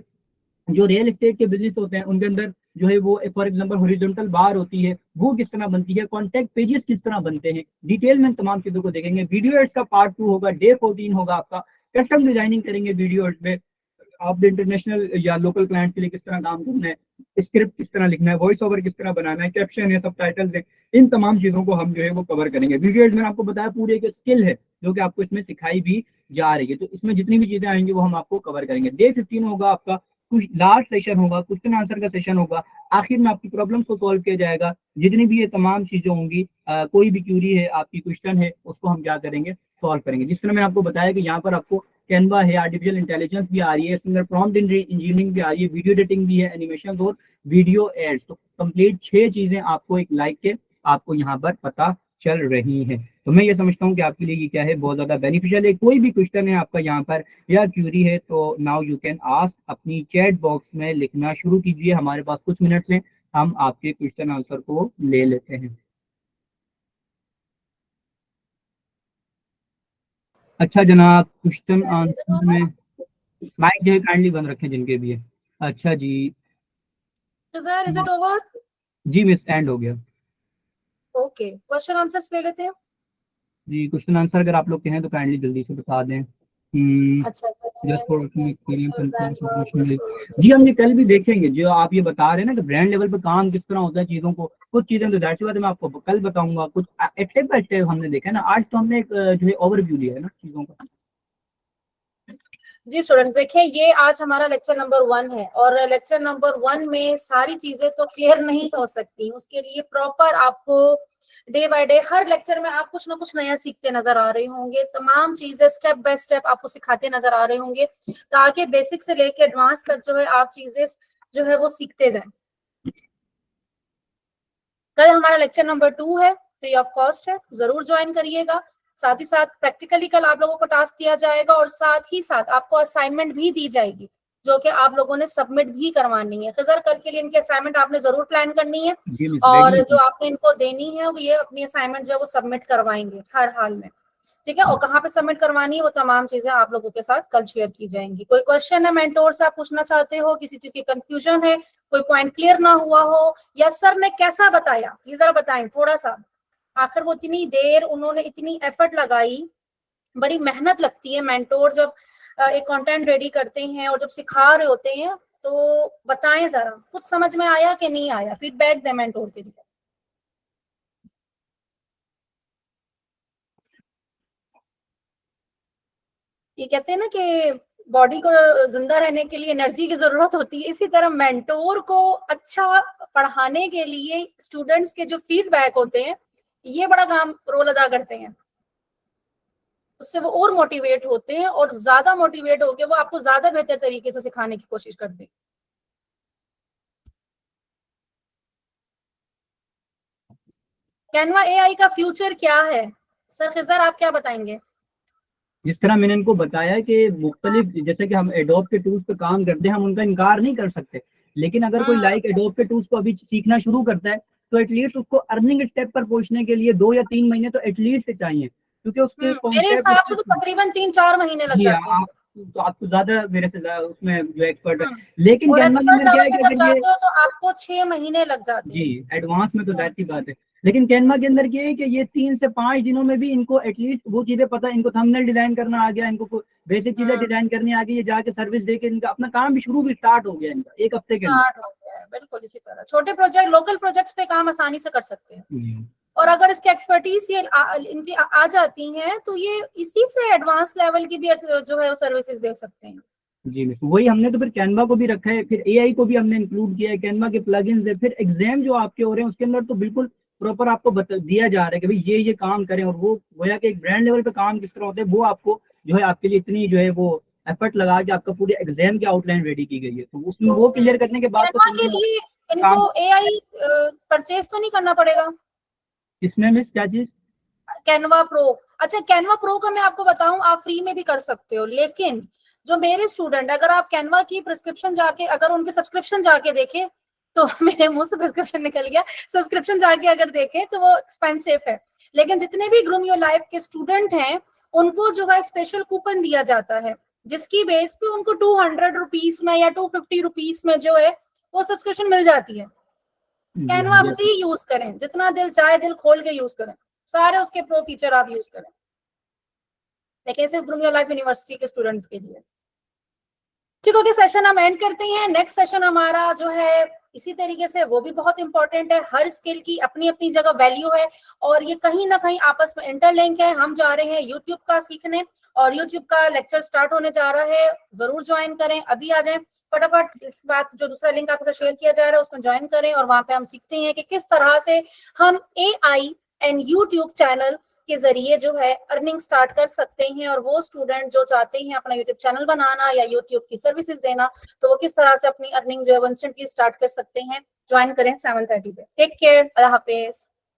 जो रियल एस्टेट के बिजनेस होते हैं उनके अंदर जो है वो फॉर एग्जांपल हॉरिजॉन्टल बार होती है, वो किस तरह बनती है, कॉन्टैक्ट पेजेस किस तरह बनते हैं, डिटेल में तमाम चीजों को देखेंगे। वीडियो एड्स का पार्ट 2 होगा, डे 14 होगा आपका, कस्टम डिजाइनिंग करेंगे वीडियो एड्स में, आप इंटरनेशनल या लोकल क्लाइंट के लिए किस तरह काम करना है, स्क्रिप्ट किस तरह लिखना है, वॉइस ओवर किस तरह बनाना है, कैप्शन है, सबटाइटल्स है, इन तमाम चीजों को हम जो है वो कवर करेंगे। वीडियो एड्स में आपको बताया पूरी एक स्किल है जो कि आपको इसमें सिखाई भी जा रही है, तो इसमें जितनी भी चीजें आएंगी वो हम आपको कवर करेंगे। डे 15 होगा आपका, कुछ लास्ट सेशन होगा, क्वेश्चन आंसर का सेशन होगा, आखिर में आपकी प्रॉब्लम्स को सॉल्व किया जाएगा। जितनी भी ये तमाम चीजें होंगी, कोई भी क्यूरी है, आपकी क्वेश्चन है, उसको हम क्या करेंगे, सॉल्व करेंगे। जिस तरह मैंने आपको बताया कि यहाँ पर आपको कैनवा है, आर्टिफिशियल इंटेलिजेंस भी आ रही है, इसके अंदर प्रॉम्प्ट इंजीनियरिंग भी आ रही है, वीडियो एडिटिंग भी है, एनिमेशन और वीडियो एड्स, तो कंप्लीट 6 चीजें आपको एक लाइक के आपको यहाँ पर पता चल रही है। तो मैं ये समझता हूँ कि आपके लिए ये क्या है, बहुत ज्यादा बेनिफिशियल है। कोई भी क्वेश्चन है आपका यहाँ पर या क्यूरी है तो नाउ यू कैन आस्क, अपनी चैट बॉक्स में लिखना शुरू कीजिए। हमारे पास कुछ मिनट में हम आपके क्वेश्चन आंसर को ले लेते हैं। अच्छा जनाब, question Is it answer over? में माइक जो है काइंडली बंद रखें जिनके भी है। अच्छा जी, Is it over? जी मिस एंड हो गया। ओके, क्वेश्चन आंसर्स ले लेते हैं। जी क्वेश्चन आंसर अगर आप लोग के हैं तो काइंडली जल्दी से बता दें। अच्छा जस्ट फॉर एक्सपीरियंस। जी हम ये कल भी देखेंगे, जो आप ये बता रहे हैं ना कि ब्रांड लेवल पर काम किस तरह होता है चीजों को, कुछ चीजें तो जाहिर सी बात है मैं आपको कल बताऊंगा, कुछ स्टेप बाय स्टेप हमने देखा है ना, आज तो हमने एक जो है ओवरव्यू लिया है ना चीजों का। जी स्टूडेंट्स, देखिए ये आज हमारा लेक्चर नंबर 1 है और लेक्चर नंबर 1 में सारी चीजें तो क्लियर नहीं हो सकती, उसके लिए प्रॉपर आपको day by day her lecture में आप कुछ ना कुछ नया सीखते नजर आ रहे होंगे, तमाम चीजें स्टेप बाय स्टेप आपको सिखाते नजर आ रहे होंगे, ताकि बेसिक से लेके एडवांस तक जो है आप चीजें जो है वो सीखते जाएं। कल हमारा लेक्चर नंबर 2 है, फ्री ऑफ कॉस्ट है, जरूर ज्वाइन करिएगा। साथ ही साथ प्रैक्टिकली कल आप लोगों को टास्क दिया जाएगा और साथ ही साथ आपको असाइनमेंट भी दी जाएगी जो कि आप लोगों ने सबमिट भी करवानी है। खिजर कल के लिए इनकी असाइनमेंट आपने जरूर प्लान करनी है जी मिस, और रेडी जो आपने इनको देनी है वो ये अपनी असाइनमेंट जो है वो सबमिट करवाएंगे हर हाल में, ठीक है। और कहाँ पे सबमिट करवानी है वो तमाम चीजें आप लोगों के साथ कल शेयर की जाएंगी। कोई क्वेश्चन है मेंटोर से आप पूछना चाहते हो, किसी चीज की कंफ्यूजन है, कोई पॉइंट क्लियर ना हुआ हो, या सर ने कैसा बताया ये जरा बताएं थोड़ा सा। आखिर वो इतनी देर उन्होंने इतनी एफर्ट लगाई, बड़ी मेहनत लगती है मेंटोर जब एक कंटेंट रेडी करते हैं और जब सिखा रहे होते हैं, तो बताएं जरा कुछ समझ में आया कि नहीं आया, फीडबैक दें मेंटोर के लिए। ये कहते हैं ना कि बॉडी को जिंदा रहने के लिए एनर्जी की जरूरत होती है, इसी तरह मेंटोर को अच्छा पढ़ाने के लिए स्टूडेंट्स के जो फीडबैक होते हैं ये बड़ा काम रोल अदा करते हैं। उससे वो और मोटिवेट होते हैं और ज्यादा मोटिवेट होकर वो आपको ज्यादा बेहतर तरीके से सिखाने की कोशिश करते हैं। कैनवा एआई का फ्यूचर क्या है सर खिजर, आप क्या बताएंगे? जिस तरह मैंने इनको बताया कि मुख्तलिफ, जैसे कि हम एडोब के टूल्स पे काम करते हैं, हम उनका इनकार नहीं कर सकते, लेकिन अगर कोई लाइक एडोब के टूल्स को अभी सीखना शुरू करता है तो एटलीस्ट उसको अर्निंग स्टेप पर पहुंचने के लिए 2 या 3 महीने तो एटलीस्ट चाहिए, क्योंकि उसके मेरे कॉन्सेप्ट हिसाब से तो तकरीबन 3-4 महीने लग जी जाते हैं। आप तो आपको ज्यादा मेरे से उसमें जो एक्सपर्ट है, लेकिन और कैनवा के एक्सपर्ट अंदर क्या लेवल है पे कि जब अगर ये जाते हो तो आपको 6 महीने लग जाते जी हैं। एडवांस में तो जाहिर सी बात है, लेकिन कैनवा के अंदर ये है कि ये 3 से 5 दिनों में भी इनको एटलीस्ट वो चीजें पता, इनको थंबनेल डिजाइन करना आ गया, इनको बेसिक चीजें डिजाइन करनी आ गई, ये जाके सर्विस देके इनका अपना काम भी शुरू भी स्टार्ट हो गया इनका 1 हफ्ते के अंदर। स्टार्ट हो गया है बिल्कुल। इसी तरह छोटे प्रोजेक्ट लोकल प्रोजेक्ट्स पे काम आसानी से कर सकते हैं, जी और अगर इसके एक्सपर्टीज ये इनकी आ जाती हैं तो ये इसी से एडवांस लेवल की भी जो है वो सर्विसेज दे सकते हैं। जी वही हमने तो फिर कैनवा को भी रखा है, फिर एआई को भी हमने इंक्लूड किया है, कैनवा के प्लगइन्स है, फिर एग्जाम जो आपके हो रहे हैं उसके अंदर तो बिल्कुल प्रॉपर आपको दिया जा रहा है कि भाई ये काम करें, और वो गोया कि एक ब्रांड लेवल पे काम किस तरह होता है वो आपको जो है आपके लिए इतनी जो है वो एफर्ट लगा के आपका पूरे एग्जाम की आउटलाइन रेडी की गई है, तो उसमें वो क्लियर करने के बाद तो कैनवा के लिए काम। इनको एआई परचेज तो नहीं करना पड़ेगा? इसमें मिस क्या चीज? कैनवा प्रो, अच्छा कैनवा प्रो का मैं आपको बताऊं आप फ्री में भी कर सकते हो, लेकिन जो मेरे स्टूडेंट अगर आप कैनवा की प्रिस्क्रिप्शन जाके अगर उनके सब्सक्रिप्शन जाके देखें तो मेरे मुंह से प्रिस्क्रिप्शन निकल गया, सब्सक्रिप्शन जाके अगर देखें तो वो एक्सपेंसिव है। लेकिन जितने भी ग्रूम योर लाइफ के स्टूडेंट हैं उनको जो है स्पेशल कूपन दिया जाता है जिसकी बेस पे उनको 200 रुपीज में या 250 रुपीज में जो है वो सब्सक्रिप्शन मिल जाती है। कैनवा फ्री यूज करें, जितना दिल चाहे दिल खोल के यूज करें, सारे उसके प्रो फीचर आप यूज करें, लेकिन सिर्फ ग्रूम योर लाइफ यूनिवर्सिटी के स्टूडेंट्स के लिए। ठीक है, सेशन हम एंड करते हैं। नेक्स्ट सेशन हमारा जो है इसी तरीके से वो भी बहुत इंपॉर्टेंट है, हर स्किल की अपनी अपनी जगह वैल्यू है और ये कहीं ना कहीं आपस में इंटरलिंक है। हम जा रहे हैं यूट्यूब का सीखने और यूट्यूब का लेक्चर स्टार्ट होने जा रहा है, जरूर ज्वाइन करें, अभी आ जाएं फटाफट। इस बात जो दूसरा लिंक आपके साथ शेयर किया जा रहा है उसमें ज्वाइन करें और वहां पे हम सीखते हैं कि किस तरह से हम एआई एंड यूट्यूब चैनल के जरिए जो है अर्निंग स्टार्ट कर सकते हैं, और वो स्टूडेंट जो चाहते हैं अपना यूट्यूब चैनल बनाना या यूट्यूब की सर्विसेज देना तो वो किस तरह से अपनी अर्निंग जो है इंस्टेंटली स्टार्ट कर सकते हैं। ज्वाइन करें 7:30 पे। टेक केयर, अल्लाह हाफिज।